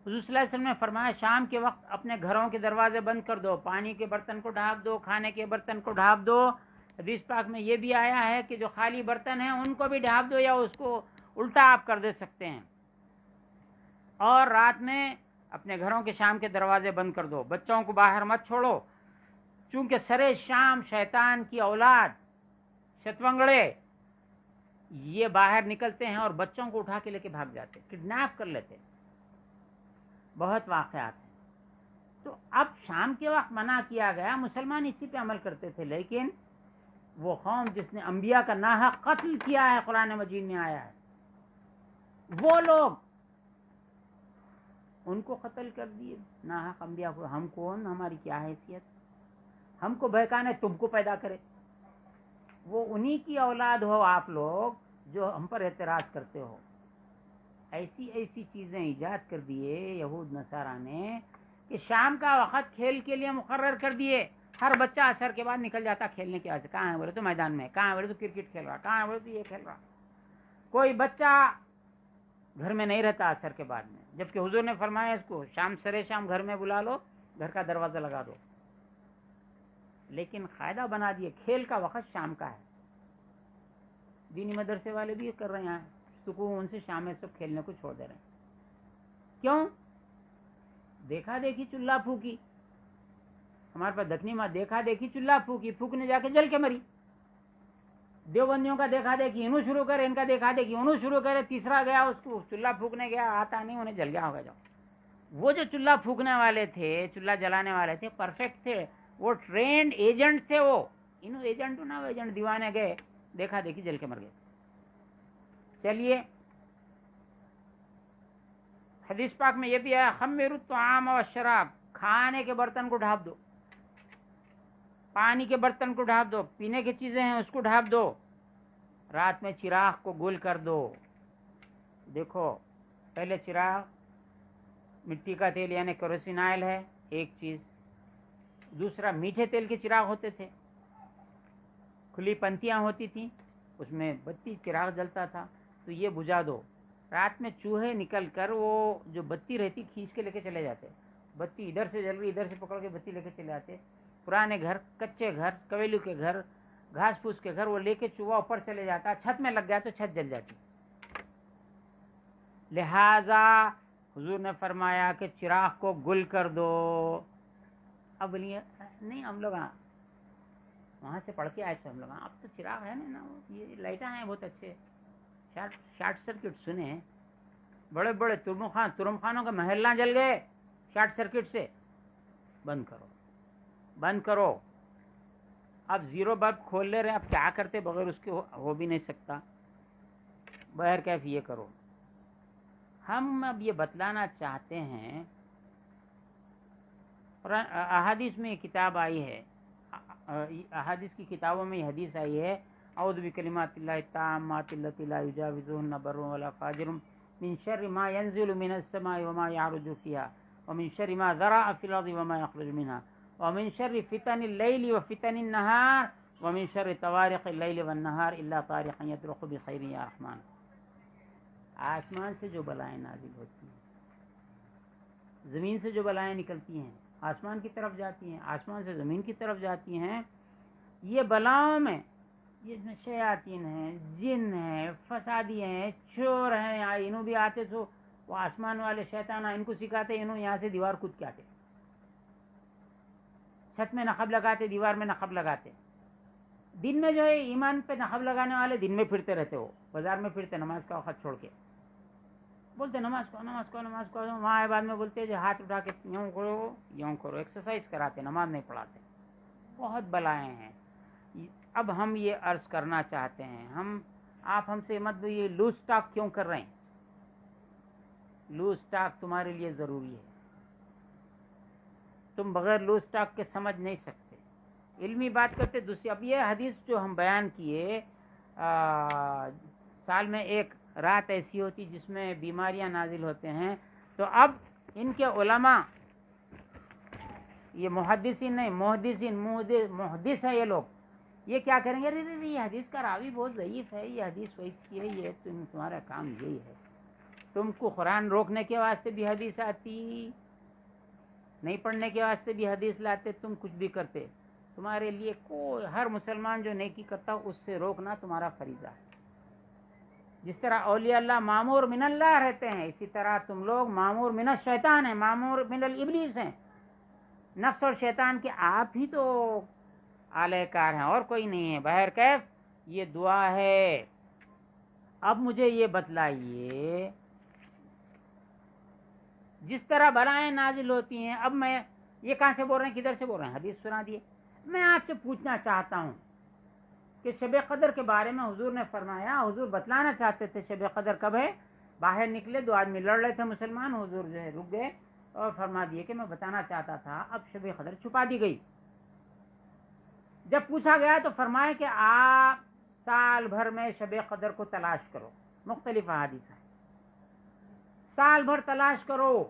حضور صلی اللہ علیہ وسلم نے فرمایا شام کے وقت اپنے گھروں کے دروازے بند کر دو، پانی کے برتن کو ڈھانپ دو، کھانے کے برتن کو ڈھانپ دو. حدیث پاک میں یہ بھی آیا ہے کہ جو خالی برتن ہیں ان کو بھی ڈھانپ دو یا اس کو الٹا آپ کر دے سکتے ہیں. اور رات میں اپنے گھروں کے شام کے دروازے بند کر دو، بچوں کو باہر مت چھوڑو، چونکہ سرے شام شیطان کی اولاد شتونگڑے یہ باہر نکلتے ہیں اور بچوں کو اٹھا کے لے کے بھاگ جاتے، کڈنیپ کر لیتے. بہت واقعات ہیں. تو اب شام کے وقت منع کیا گیا، مسلمان اسی پہ عمل کرتے تھے، لیکن وہ قوم جس نے انبیاء کا ناحق قتل کیا ہے، قرآن مجید میں آیا ہے، وہ لوگ ان کو قتل کر دیے ناحق انبیاء کو. ہم کون، ہماری کیا حیثیت، ہم کو بہکانے تم کو پیدا کرے. وہ انہی کی اولاد ہو آپ لوگ جو ہم پر اعتراض کرتے ہو. ایسی چیزیں ایجاد کر دیے یہود نصارہ نے کہ شام کا وقت کھیل کے لیے مقرر کر دیے. ہر بچہ عصر کے بعد نکل جاتا کھیلنے کی وجہ سے. کہاں ہے بولے تو میدان میں، کہاں ہے بولے تو کرکٹ کھیل رہا، کہاں ہے بولے تو یہ کھیل رہا. کوئی بچہ گھر میں نہیں رہتا عصر کے بعد میں، جبکہ حضور نے فرمایا اس کو شام سرے شام گھر میں بلا لو، گھر کا دروازہ لگا دو. لیکن قاعدہ بنا دیے کھیل کا وقت شام کا ہے. دینی مدرسے والے بھی یہ کر رہے ہیں، سکون سے شام میں سب کھیلنے کو چھوڑ دے رہے ہیں. کیوں؟ دیکھا دیکھی چولہا پھونکی. ہمارے پاس دکنی ماں دیکھا دیکھی چولہا پھونکی، پھونکنے جا کے جل کے مری. دیوبندیوں کا دیکھا دیکھی انہوں شروع کرے، ان کا دیکھا دیکھی انہوں شروع کرے، تیسرا گیا اس کو چولہا پھونکنے گیا، آتا نہیں، انہیں جل گیا ہوگا. جاؤ. وہ جو چولہا پھونکنے والے تھے، چولہا جلانے والے تھے، پرفیکٹ تھے، وہ ٹرینڈ ایجنٹ تھے. وہ انہوں ایجنٹ نہ وہ ایجنٹ دیوانے گئے، دیکھا دیکھی جل کے مر گئے. چلیے حدیث پاک میں یہ بھی ہے خمروا الطعام والشراب، کھانے کے برتن کو ڈھانپ دو، پانی کے برتن کو ڈھانپ دو، پینے کی چیزیں ہیں اس کو ڈھانپ دو. رات میں چراغ کو گل کر دو. دیکھو پہلے چراغ مٹی کا تیل یعنی کیروسین آئل ہے ایک چیز، دوسرا میٹھے تیل کے چراغ ہوتے تھے، کھلی پنتیاں ہوتی تھیں، اس میں بتی چراغ جلتا تھا. تو یہ بجھا دو. رات میں چوہے نکل کر وہ جو بتی رہتی کھینچ کے لے کے چلے جاتے. بتی ادھر سے جل رہی، ادھر سے پکڑ کے بتی لے کے چلے جاتے. پرانے گھر، کچے گھر، کویلو کے گھر، گھاس پھوس کے گھر، وہ لے کے چوہا اوپر چلے جاتا، چھت میں لگ گیا تو چھت جل جاتی. لہذا حضور نے فرمایا کہ چراغ کو گل کر دو. اب بولیے نہیں ہم لوگ وہاں سے پڑھ کے آئے تھے ہم لوگ، اب تو چراغ ہے نا، یہ لائٹاں ہیں بہت اچھے. شارٹ سرکٹ سنے، بڑے بڑے ترم خانوں کا محلہ جل گئے شارٹ سرکٹ سے. بند کرو بند کرو. اب زیرو بلب کھول لے رہے ہیں، اب کیا کرتے بغیر اس کے ہو بھی نہیں سکتا. بہر کیف یہ کرو. ہم اب یہ بتلانا چاہتے ہیں، احادیث میں کتاب آئی ہے، احادیث کی کتابوں میں یہ حدیث آئی ہے اعوذ بکلمات اللہ التامات اللتی لا یجاوزہن بر ولا فاجر من شر ما ينزل من السماء وما يعرج فيها ومن شر ما ذرأ في الارض وما يخرج منها ومن شر فتن الليل وفتن النهار ومن شر طوارق الليل والنهار الا طارقا يطرق بخير يا رحمن. آسمان سے جو بلائیں نازل ہوتی ہیں، زمین سے جو بلائیں نکلتی ہیں، آسمان کی طرف جاتی ہیں، آسمان سے زمین کی طرف جاتی ہیں، یہ بلاؤں میں یہ شیاطین ہیں، جن ہیں، فسادی ہیں، چور ہیں، انہوں بھی آتے تو وہ آسمان والے شیطان ان کو سکھاتے، انہوں یہاں سے دیوار کود کے آتے، چھت میں نقب لگاتے، دیوار میں نقب لگاتے. دن میں جو ہے ایمان پہ نقب لگانے والے دن میں پھرتے رہتے، وہ بازار میں پھرتے نماز کا وقت چھوڑ کے، بولتے نماز کو نماز کو نماز کو. وہاں بعد میں بولتے جو ہاتھ اٹھا کے یوں کرو، ایکسرسائز کراتے، نماز نہیں پڑھاتے. بہت بلائیں ہیں. اب ہم یہ عرض کرنا چاہتے ہیں، آپ ہم سے مت یہ لوز ٹاک کیوں کر رہے ہیں؟ لوز ٹاک تمہارے لیے ضروری ہے، تم بغیر لوز ٹاک کے سمجھ نہیں سکتے. علمی بات کرتے دوسری. اب یہ حدیث جو ہم بیان کیے، سال میں ایک رات ایسی ہوتی جس میں بیماریاں نازل ہوتے ہیں، تو اب ان کے علماء، یہ محدثین نہیں، محدث ہے یہ لوگ، یہ کیا کریں گے؟ یہ حدیث کا راوی بہت ضعیف ہے، یہ حدیث ویسی ہے، یہ تمہارا کام یہی ہے. تم کو قرآن روکنے کے واسطے بھی حدیث آتی، نہیں پڑھنے کے واسطے بھی حدیث لاتے، تم کچھ بھی کرتے. تمہارے لیے کوئی، ہر مسلمان جو نیکی کرتا اس سے روکنا تمہارا فریضہ ہے. جس طرح اولیاء اللہ معمور من اللہ رہتے ہیں، اسی طرح تم لوگ معمور من الشیطان ہیں، معمور من الابلیس ہیں. نفس اور شیطان کے آپ ہی تو اعلی کار ہیں، اور کوئی نہیں ہے. بہر کیف یہ دعا ہے. اب مجھے یہ بتلائیے، جس طرح بلائیں نازل ہوتی ہیں، اب میں یہ کہاں سے بول رہے ہیں، کدھر سے بول رہے ہیں؟ حدیث سنا دیے. میں آپ سے پوچھنا چاہتا ہوں کہ شب قدر کے بارے میں حضور نے فرمایا، حضور بتلانا چاہتے تھے شب قدر کب ہے. باہر نکلے، دو آدمی لڑ رہے تھے مسلمان، حضور جو ہے رک گئے اور فرما دیے کہ میں بتانا چاہتا تھا. اب شب قدر چھپا دی گئی. جب پوچھا گیا تو فرمایا کہ آپ سال بھر میں شب قدر کو تلاش کرو. مختلف احادیث ہیں، سال بھر تلاش کرو،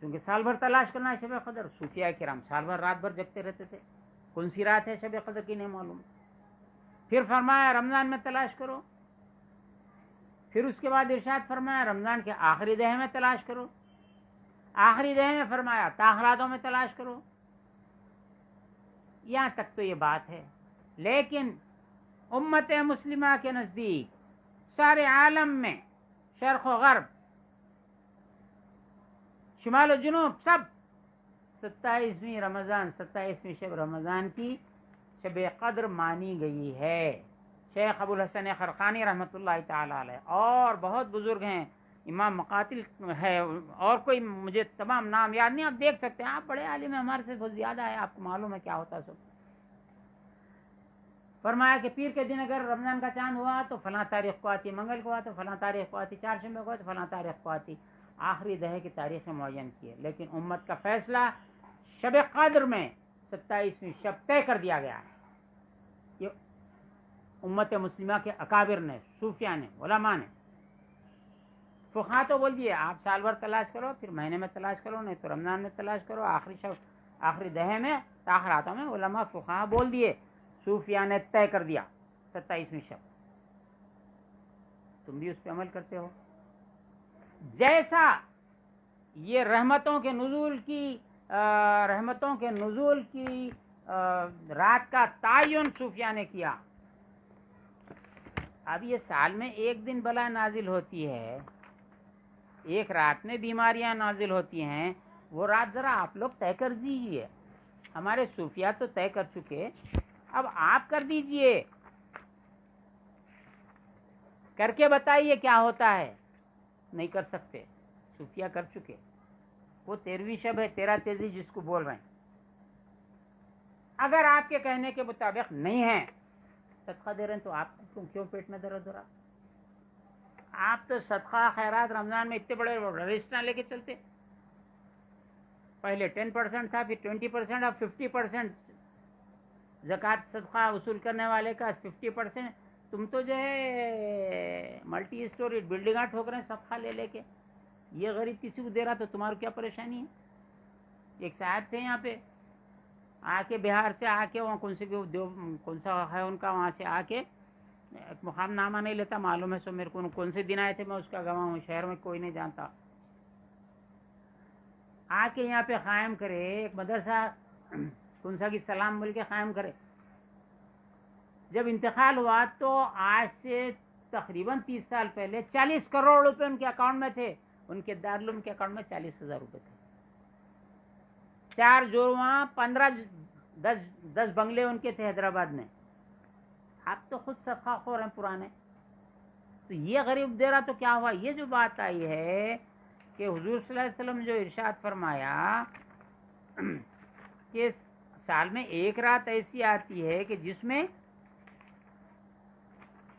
کیونکہ سال بھر تلاش کرنا ہے شب قدر. صوفیاء کرام سال بھر رات بھر جگتے رہتے تھے، کون سی رات ہے شب قدر کی نہیں معلوم. پھر فرمایا رمضان میں تلاش کرو. پھر اس کے بعد ارشاد فرمایا رمضان کے آخری دہے میں تلاش کرو. آخری دہے میں فرمایا تاخراتوں میں تلاش کرو. یہاں تک تو یہ بات ہے. لیکن امت مسلمہ کے نزدیک سارے عالم میں، شرق و غرب، شمال و جنوب، سب 27ویں رمضان، 27ویں شب رمضان کی شب قدر مانی گئی ہے. شیخ ابو الحسن خرقانی رحمۃ اللہ تعالی علیہ اور بہت بزرگ ہیں، امام مقاتل ہے، اور کوئی مجھے تمام نام یاد نہیں، آپ دیکھ سکتے ہیں، آپ بڑے عالم ہیں، ہمارے سے بہت زیادہ ہے، آپ کو معلوم ہے کیا ہوتا ہے سب. فرمایا کہ پیر کے دن اگر رمضان کا چاند ہوا تو فلاں تاریخ کو آتی، منگل کو آتی، فلاں تاریخ کو آتی، چہارشنبے کو آتی، فلاں تاریخ کو آتی. آخری دہے کی تاریخیں معین کی ہے. لیکن امت کا فیصلہ شب قدر میں 27ویں شب طے کر دیا گیا ہے. یہ امت مسلمہ کے اکابر نے، صوفیاء نے، علماء نے. فقہا تو بول دیے آپ سال بھر تلاش کرو، پھر مہینے میں تلاش کرو، نہیں تو رمضان میں تلاش کرو، آخری شب، آخری دہے میں، تاخراتوں میں. علماء فقہا بول دیے، صوفیاء نے طے کر دیا 27ویں شب. تم بھی اس پہ عمل کرتے ہو. جیسا یہ رحمتوں کے نزول کی رات کا تعین صوفیاء نے کیا. اب یہ سال میں ایک دن بلا نازل ہوتی ہے، ایک رات میں بیماریاں نازل ہوتی ہیں، وہ رات ذرا آپ لوگ طے کر دیجئے. ہمارے صوفیاء تو طے کر چکے، اب آپ کر دیجئے، کر کے بتائیے کیا ہوتا ہے. نہیں کر سکتے، صوفیاء کر چکے. وہ 13ویں شب ہے، 13 تیزی جس کو بول رہے ہیں. اگر آپ کے کہنے کے مطابق نہیں ہے، صدقہ دے رہے ہیں، تو آپ کو کیوں پیٹ میں درد ہو رہا؟ آپ تو صدقہ خیرات رمضان میں اتنے بڑے رجسٹر لے کے چلتے. پہلے 10% تھا، پھر 20%، اب 50%. زکوٰۃ صدقہ وصول کرنے والے کا 50%. تم تو جو ہے ملٹی اسٹوری بلڈنگاں ٹھوک رہے ہیں صدقہ لے لے کے. یہ غریب کسی کو دے رہا تو تمہاری کیا پریشانی ہے؟ ایک صاحب تھے یہاں پہ، آ کے بہار سے آ کے، وہاں کون سا ہے ان کا، وہاں سے آ کے، ایک مقام نامہ نہیں لیتا معلوم ہے سو میرے کو کون سے دن آئے تھے، میں اس کا گواہ ہوں، شہر میں کوئی نہیں جانتا. آ کے یہاں پہ قائم کرے ایک مدرسہ، کون سا کی سلام بول کے قائم کرے. جب انتقال ہوا تو آج سے تقریباً 30 سال پہلے 40 کروڑ روپے ان کے اکاؤنٹ میں تھے. ان کے دارالعلوم کے اکاؤنٹ میں 40,000 روپے تھے. 4 جوڑواں 10 بنگلے ان کے تھے حیدرآباد میں. آپ تو خود صدقہ خور ہیں پرانے. تو یہ غریب دے رہا تو کیا ہوا؟ یہ جو بات آئی ہے کہ حضور صلی اللہ علیہ وسلم جو ارشاد فرمایا کہ سال میں ایک رات ایسی آتی ہے کہ جس میں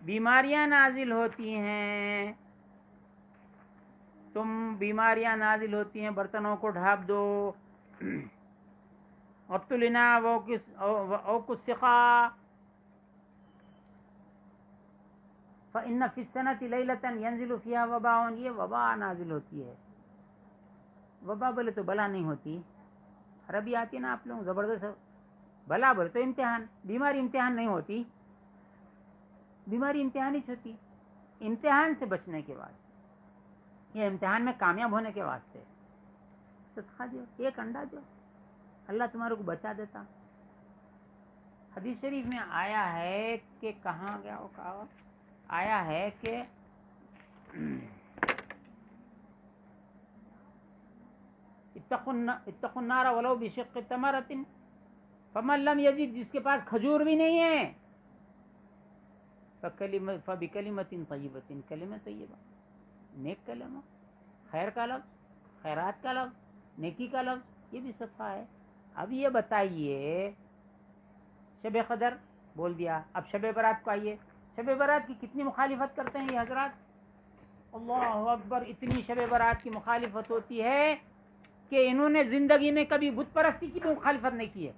بیماریاں نازل ہوتی ہیں. تم بیماریاں نازل ہوتی ہیں، برتنوں کو ڈھانپ دو. اقتلنا او کسقا فإن فی السنة لیلۃ ینزل فیہا وباء. یہ وبا نازل ہوتی ہے. وبا بولے تو بلا نہیں ہوتی، عربی آتی نا آپ لوگ زبردست. بلا بولے تو امتحان. بیماری امتحان نہیں ہوتی، بیماری امتحان ہی ہوتی. امتحان سے بچنے کے واسطے، یہ امتحان میں کامیاب ہونے کے واسطے صدقہ دو. ایک انڈا دو، اللہ تمہارے کو بچا دیتا. حدیث شریف میں آیا ہے کہ کہاں گیا وہ کہا آیا ہے کہ اتقوا النار ولو بشق تمرۃ فمن لم یجد، جس کے پاس کھجور بھی نہیں ہے، فبکلمۃ طیبۃ، کلمہ طیبہ، نیک کلمہ، خیر کا لفظ، خیرات کا لفظ، نیکی کا لفظ، یہ بھی صدقہ ہے. اب یہ بتائیے، شب قدر بول دیا، اب شب برات کو آئیے. شب برات کی کتنی مخالفت کرتے ہیں یہ حضرات. اللہ اکبر، اتنی شب برات کی مخالفت ہوتی ہے کہ انہوں نے زندگی میں کبھی بت پرستی کی بھی مخالفت نہیں کی ہے.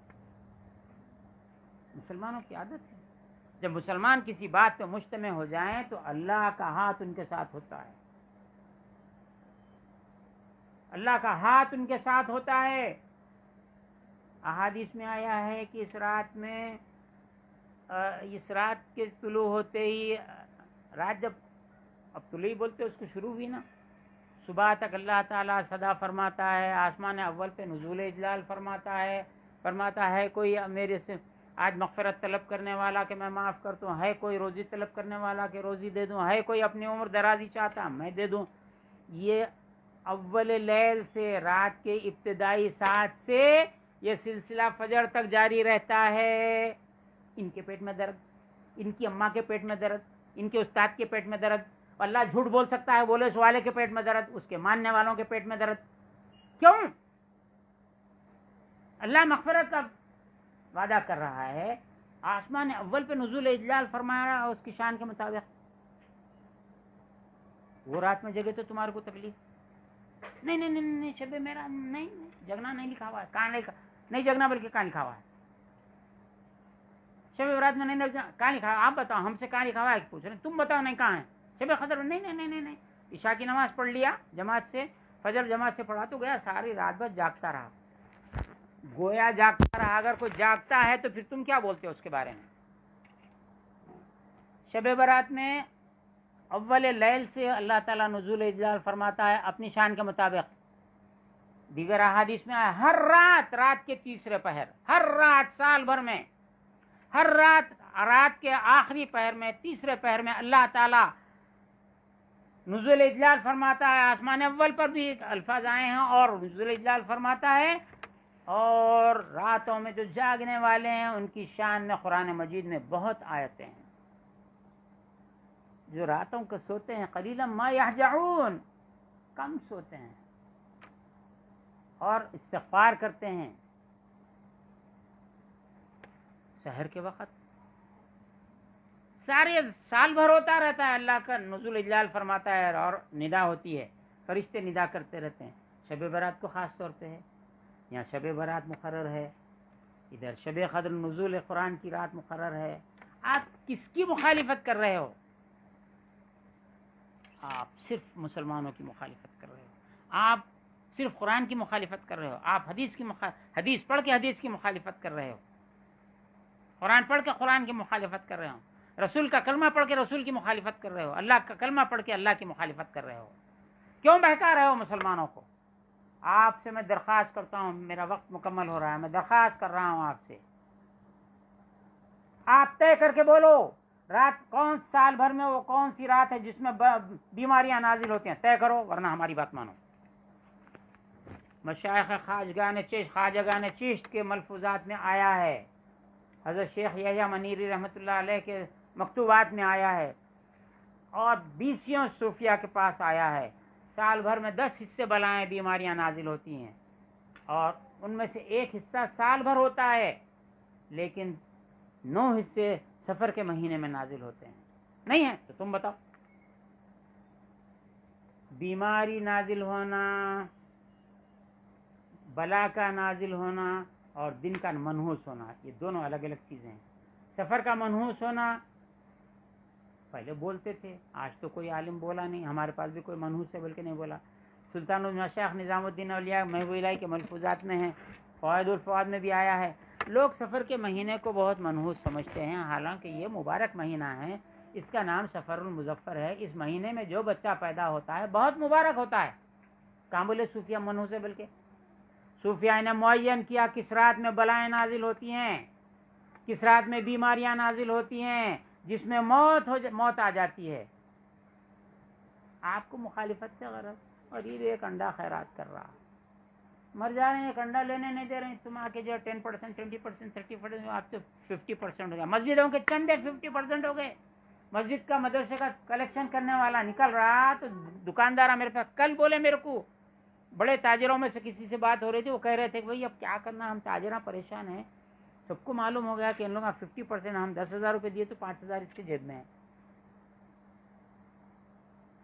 مسلمانوں کی عادت ہے، جب مسلمان کسی بات پہ مجتمع ہو جائیں تو اللہ کا ہاتھ ان کے ساتھ ہوتا ہے. اللہ کا ہاتھ ان کے ساتھ ہوتا ہے. احادیث میں آیا ہے کہ اس رات کے طلوع ہوتے ہی، رات جب اب طلوع بولتے اس کو شروع ہوئی نا، صبح تک اللہ تعالیٰ صدا فرماتا ہے، آسمان اول پہ نزول اجلال فرماتا ہے کوئی میرے سے آج مغفرت طلب کرنے والا کہ میں معاف کرتا ہوں، ہے کوئی روزی طلب کرنے والا کہ روزی دے دوں، ہے کوئی اپنی عمر درازی چاہتا میں دے دوں. یہ اول لیل سے، رات کے ابتدائی ساعت سے یہ سلسلہ فجر تک جاری رہتا ہے. ان کے پیٹ میں درد، ان کی اماں کے پیٹ میں درد، ان کے استاد کے پیٹ میں درد. اللہ جھوٹ بول سکتا ہے، بولے اس والے کے پیٹ میں درد، اس کے ماننے والوں کے پیٹ میں درد. کیوں؟ اللہ مغفرت کا وعدہ کر رہا ہے، آسمان اول پہ نزول اجلال فرما رہا ہے اس کی شان کے مطابق. وہ رات میں جگہ تو تمہارے کو تکلیف نہیں شب میرا نہیں جگنا نہیں لکھا ہوا ہے. کہاں نہیں جگنا بلکہ کہاں لکھا ہوا ہے؟ شب برات میں نہیں کہاں لکھا ہے؟ آپ بتاؤ، ہم سے کہاں لکھا ہوا ہے پوچھ رہے ہیں، تم بتاؤ نہیں کہاں ہے. شب قدر نہیں. عشاء کی نماز پڑھ لیا جماعت سے، فجر جماعت سے پڑھا تو گیا، ساری رات بھر جاگتا رہا، گویا جاگتا رہا. اگر کوئی جاگتا ہے تو پھر تم کیا بولتے ہو اس کے بارے میں؟ شب برات میں اول لیل سے اللہ تعالیٰ نزول اجلال فرماتا ہے اپنی شان کے مطابق. دیگر احادیث میں آیا ہر رات کے تیسرے پہر، ہر رات سال بھر میں، ہر رات کے آخری پہر میں، تیسرے پہر میں اللہ تعالیٰ نزول اجلال فرماتا ہے. آسمان اول پر بھی الفاظ آئے ہیں اور نزول اجلال فرماتا ہے. اور راتوں میں جو جاگنے والے ہیں ان کی شان میں قرآن مجید میں بہت آیتیں ہیں. جو راتوں کو سوتے ہیں قلیلا ما یہجعون، کم سوتے ہیں اور استغفار کرتے ہیں سحر کے وقت. سارے سال بھر ہوتا رہتا ہے، اللہ کا نزول اجلال فرماتا ہے اور ندا ہوتی ہے، فرشتے ندا کرتے رہتے ہیں. شب برات کو خاص طور پہ ہے، یہاں شب برات مقرر ہے، ادھر شب قدر نزول قرآن کی رات مقرر ہے. آپ کس کی مخالفت کر رہے ہو؟ آپ صرف مسلمانوں کی مخالفت کر رہے ہو، آپ صرف قرآن کی مخالفت کر رہے ہو، آپ حدیث پڑھ کے حدیث کی مخالفت کر رہے ہو، قرآن پڑھ کے قرآن کی مخالفت کر رہے ہو، رسول کا کلمہ پڑھ کے رسول کی مخالفت کر رہے ہو، اللہ کا کلمہ پڑھ کے اللہ کی مخالفت کر رہے ہو. کیوں بہکا رہے ہو مسلمانوں کو؟ آپ سے میں درخواست کرتا ہوں، میرا وقت مکمل ہو رہا ہے، میں درخواست کر رہا ہوں آپ سے، آپ طے کر کے بولو رات کون سال بھر میں وہ کون سی رات ہے جس میں بیماریاں نازل ہوتی ہیں، طے کرو ورنہ ہماری بات مانو۔ مشائخ خواجگان چشت کے ملفوظات میں آیا ہے، حضرت شیخ یحییٰ منیری رحمۃ اللہ علیہ کے مکتوبات میں آیا ہے، اور 20 صوفیہ کے پاس آیا ہے، سال بھر میں 10 حصے بلائیں بیماریاں نازل ہوتی ہیں، اور ان میں سے ایک حصہ سال بھر ہوتا ہے، لیکن 9 حصے سفر کے مہینے میں نازل ہوتے ہیں۔ نہیں ہے تو تم بتاؤ۔ بیماری نازل ہونا، بلا کا نازل ہونا، اور دن کا منحوس ہونا، یہ دونوں الگ الگ چیزیں ہیں۔ سفر کا منحوس ہونا پہلے بولتے تھے، آج تو کوئی عالم بولا نہیں، ہمارے پاس بھی کوئی منحوس ہے بلکہ نہیں بولا۔ سلطان المشائخ نظام الدین اولیاء محبوب الہی کے ملفوظات میں ہیں، فوائد الفوائد میں بھی آیا ہے۔ لوگ سفر کے مہینے کو بہت منحوس سمجھتے ہیں، حالانکہ یہ مبارک مہینہ ہے، اس کا نام سفر المظفر ہے۔ اس مہینے میں جو بچہ پیدا ہوتا ہے بہت مبارک ہوتا ہے۔ کہاں بولے صوفیہ منحوس ہے، بلکہ صوفیہ نے معین کیا کس رات میں بلائیں نازل ہوتی ہیں، کس رات میں بیماریاں نازل ہوتی ہیں، جس میں موت آ جاتی ہے۔ آپ کو مخالفت سے غرض، اور یہ ایک انڈا خیرات کر رہا، مر جا رہے ہیں، ایک انڈا لینے نہیں دے رہے ہیں، تم آ کے جو 10%، 20%، 30%، آپ تو 50% ہو گیا۔ مسجدوں کے چندے 50% ہو گئے۔ مسجد کا مدرسے کا کلیکشن کرنے والا نکل رہا تو دکاندار میرے پاس کل بولے، میرے کو بڑے تاجروں میں سے کسی سے بات ہو رہی تھی، وہ کہہ رہے تھے کہ بھائی اب کیا کرنا، ہم تاجراں پریشان ہیں، سب کو معلوم ہو گیا کہ ان لوگوں کا 50%، ہم 10,000 روپے دیے تو 5,000 اس کے جیب میں ہے،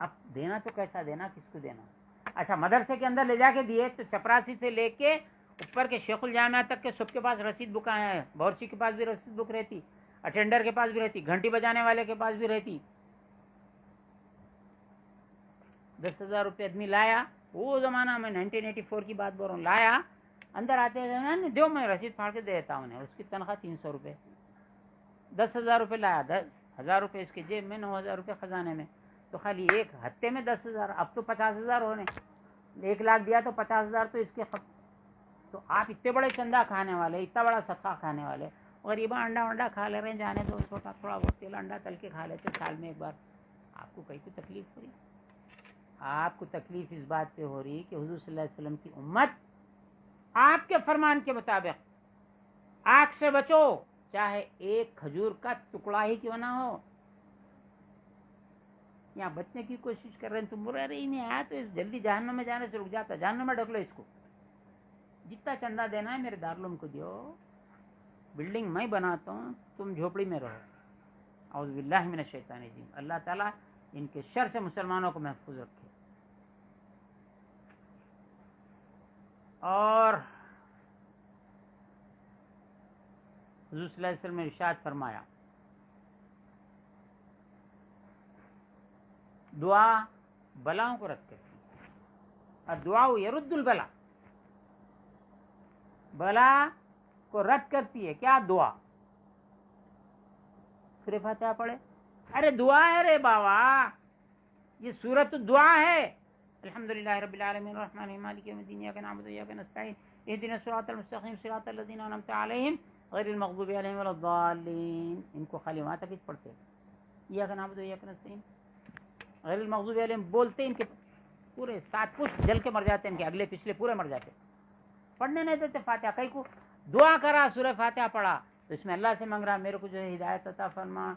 اب دینا تو کیسا دینا، کس کو دینا؟ اچھا مدرسے کے اندر لے جا کے دیے تو چپراسی سے لے کے اوپر کے شیخ الجامعہ تک کے سب کے پاس رسید بک آیا ہے، باورچی کے پاس بھی رسید بک رہتی، اٹینڈر کے پاس بھی رہتی، گھنٹی بجانے والے کے پاس بھی رہتی۔ 10,000 روپے آدمی لایا، وہ زمانہ میں 1984 کی بات بول رہا ہوں، لایا، اندر آتے ہیں جو میں رسید پھاڑ کے دے دیتا ہوں، اس کی تنخواہ 300 روپے، 10,000 روپے لایا، 10,000 روپے اس کے جیب میں، 9,000 روپے خزانے میں، تو خالی ایک ہفتے میں 10,000، اب تو 50,000 ہونے، 1,00,000 دیا تو 50,000 تو اس کے تو آپ اتنے بڑے چندہ کھانے والے، اتنا بڑا صدقہ کھانے والے، غریباں انڈا ونڈا کھا لے رہے ہیں، جانے دو، چھوٹا تھوڑا بہت تیل انڈا تل کے کھا لیتے سال میں ایک بار، آپ کو کہیں تو تکلیف ہو رہی؟ آپ کو تکلیف اس بات پہ ہو رہی کہ حضور صلی اللہ علیہ وسلم کی امت آپ کے فرمان کے مطابق آگ سے بچو، چاہے ایک کھجور کا ٹکڑا ہی کیوں نہ ہو، یہاں بچنے کی کوشش کر رہے ہیں، تم بول رہے ہی نہیں آیا تو اس جلدی جہنم میں جانے سے رک جاتا، جہنم میں ڈھکلو اس کو، جتنا چندہ دینا ہے میرے دارالعلوم کو دیو، بلڈنگ میں بناتا ہوں، تم جھوپڑی میں رہو۔ اعوذ باللہ من الشیطان الرجیم، اللہ تعالیٰ ان کے شر سے مسلمانوں کو محفوظ رکھے۔ اور حضور صلی اللہ علیہ وسلم نے ارشاد فرمایا، دعا بلاؤں کو رد کرتی ہے، اور دعا یرد البلا، بلا کو رد کرتی ہے، کیا؟ دعا۔ سورہ فاتحہ پڑھے، ارے دعا ہے رے بابا، یہ سورۃ دعا ہے۔ الحمدللہ رب العالمین الرحمن الرحیم مالک یوم الدین ایاک نعبد و ایاک نستعین اهدنا الصراط المستقیم صراط الذین انعمت علیہم غیر المغضوب علیہم ولا الضالین، ان کو خالی وہاں تک پڑھتے ایاک نعبد و ایاک نستعین غیر المغضوب علیہم بولتے، ان کے پورے 7 پشت جل کے مر جاتے، ان کے اگلے پچھلے پورے مر جاتے، پڑھنے نہیں دیتے فاتحہ۔ کئی کو دعا کرا، سورہ فاتحہ پڑھا تو اس میں اللہ سے مانگ رہا میرے کو جو ہے ہدایت عطا فرما،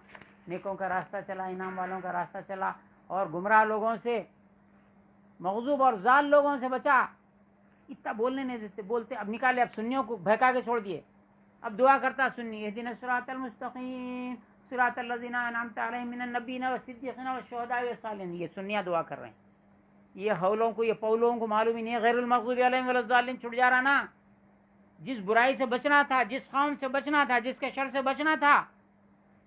نیکوں کا راستہ چلا، انعام والوں کا راستہ چلا، اور گمراہ لوگوں سے، مغضوب اور ضال لوگوں سے بچا، اتنا بولنے نہیں دیتے، بولتے اب نکالے، اب سنیوں کو بہکا کے چھوڑ دیے، اب دعا کرتا سنی، اہدنا الصراط المستقیم صراط الذین انعمت علیہم من النبیین والصدیقین والشہداء والصالحین، یہ سنیاں دعا کر رہے ہیں، یہ حولوں کو، یہ پولوں کو معلوم ہی نہیں ہے، غیر المغضوب علیہم ولا الضالین چھٹ جا رہا نا۔ جس برائی سے بچنا تھا، جس قوم سے بچنا تھا، جس کے شر سے بچنا تھا،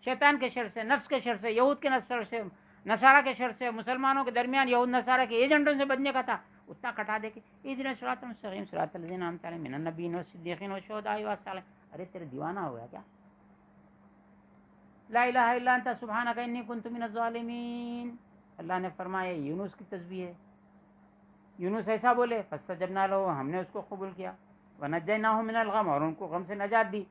شیطان کے شر سے، نفس کے شر سے، یہود کے شر سے، نصارہ کے شر سے، مسلمانوں کے درمیان یہود نصارہ کے ایجنٹوں سے بچنے کا تھا، اتنا کٹا دے کے اہدنا الصراط المستقیم صراط الذین انعمت علیہم من النبیین والصدیقین والشہداء والصالحین۔ ارے تیرے دیوانہ ہو گیا کیا؟ لا الہ الا انت سبحانک انی کنت من الظالمین، اللہ نے فرمایا یونس کی تسبیح ہے، یونس ایسا بولے فاستجبنا لہ، ہم نے اس کو قبول کیا، ونجیناہ من الغم، اور ان کو غم سے نجات دی۔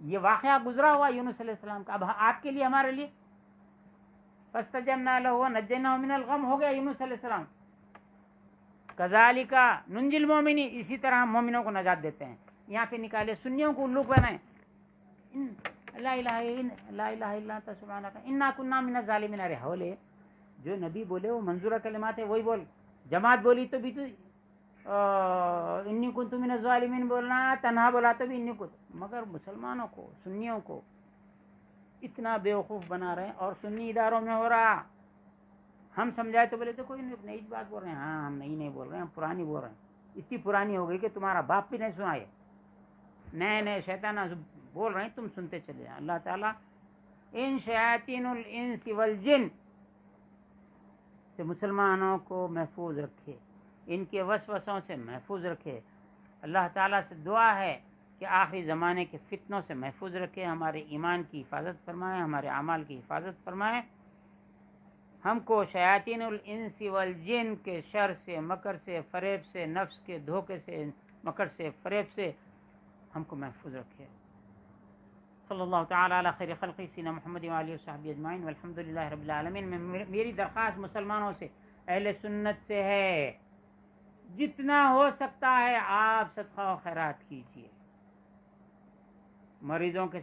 یہ واقعہ گزرا ہوا یونس علیہ السلام کا. اب آپ کے لیے ہمارے لیے فاستجبنا له ونجيناه من الغم ہو گیا یونس علیہ السلام. کذالک ننجی المؤمنین، اسی طرح ہم مومنوں کو نجات دیتے ہیں. یہاں پہ نکالے سنیوں کو الو بنائیں. لا الہ الا انت سبحانک انا کنا من الظالمین. ارے ہولے جو نبی بولے وہ منظورہ کلمات ہے وہی بول. جماعت بولی تو بھی تو انی کنت من الظالمین بولنا، تنہا بولا تو بھی انی کنت. مگر مسلمانوں کو، سنیوں کو اتنا بیوقوف بنا رہے ہیں. اور سنی اداروں میں ہو رہا، ہم سمجھائے تو بولے تو کوئی نئی بات بول رہے ہیں. ہاں ہم نئی نہیں بول رہے ہیں، ہم پرانی بول رہے ہیں. اتنی پرانی ہو گئی کہ تمہارا باپ بھی نہیں سنا. یہ نئے نئے شیطان بول رہے ہیں، تم سنتے چلے جائیں. اللہ تعالیٰ ان شیاطین الانس والجن سے مسلمانوں کو محفوظ رکھے، ان کے وسوسوں سے محفوظ رکھے. اللہ تعالیٰ سے دعا ہے کہ آخری زمانے کے فتنوں سے محفوظ رکھے، ہمارے ایمان کی حفاظت فرمائے، ہمارے اعمال کی حفاظت فرمائے. ہم کو شیاطین الانس والجن کے شر سے، مکر سے، فریب سے، نفس کے دھوکے سے، مکر سے، فریب سے ہم کو محفوظ رکھے. صلی اللہ تعالیٰ علی خیر خلقی سیدنا محمد وآلہ وصحبہ اجمعین والحمد للہ رب العالمین. میری درخواست مسلمانوں سے، اہل سنت سے ہے، جتنا ہو سکتا ہے آپ صدقہ و خیرات کیجیے. مریضوں کے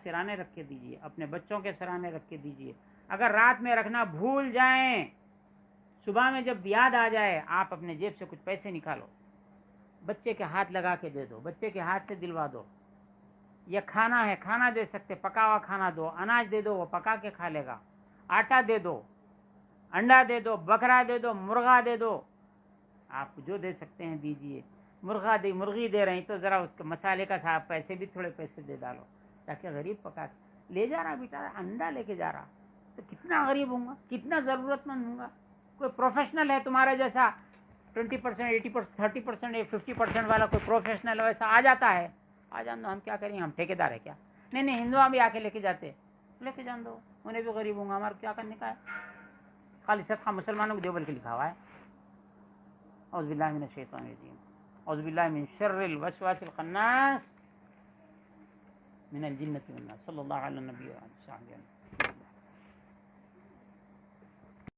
سرانے رکھ کے دیجیے، اپنے بچوں کے سرانے رکھ کے دیجیے. اگر رات میں رکھنا بھول جائیں، صبح میں جب یاد آ جائے آپ اپنے جیب سے کچھ پیسے نکالو، بچے کے ہاتھ لگا کے دے دو، بچے کے ہاتھ سے دلوا دو. یا کھانا ہے، کھانا دے سکتے، پکا ہوا کھانا دو، اناج دے دو، وہ پکا کے کھا لے گا. آٹا دے دو، انڈا دے دو، بکرا دے دو، مرغا دے دو. آپ جو دے سکتے ہیں دیجیے. مرغی دے رہے ہیں تو ذرا اس کے مسالے کا صاحب پیسے بھی تھوڑے پیسے دے ڈالو، تاکہ غریب پکا لے جا رہا بیٹا انڈا لے کے جا رہا تو کتنا غریب ہوں گا، کتنا ضرورت مند ہوں گا. کوئی پروفیشنل ہے تمہارا جیسا 20%، 80%، 30%، 50% والا کوئی پروفیشنل ویسا آ جاتا ہے، آ جان دو. ہم کیا کریں، ہم ٹھیکے دار ہے کیا؟ نہیں ہندوؤں بھی آ کے لے کے جاتے، لے کے جان دو، انہیں بھی غریب ہوں گا. ہمارا کیا کرنے کا ہے؟ خالی صدقہ مسلمانوں کو دیو بل کے لکھا ہوا ہے. اعوذ باللہ من الشیطان الرجیم، اعوذ باللہ من شر الوسواس الخناس من الجنۃ والناس. صلی اللہ علی النبی و صحبہ.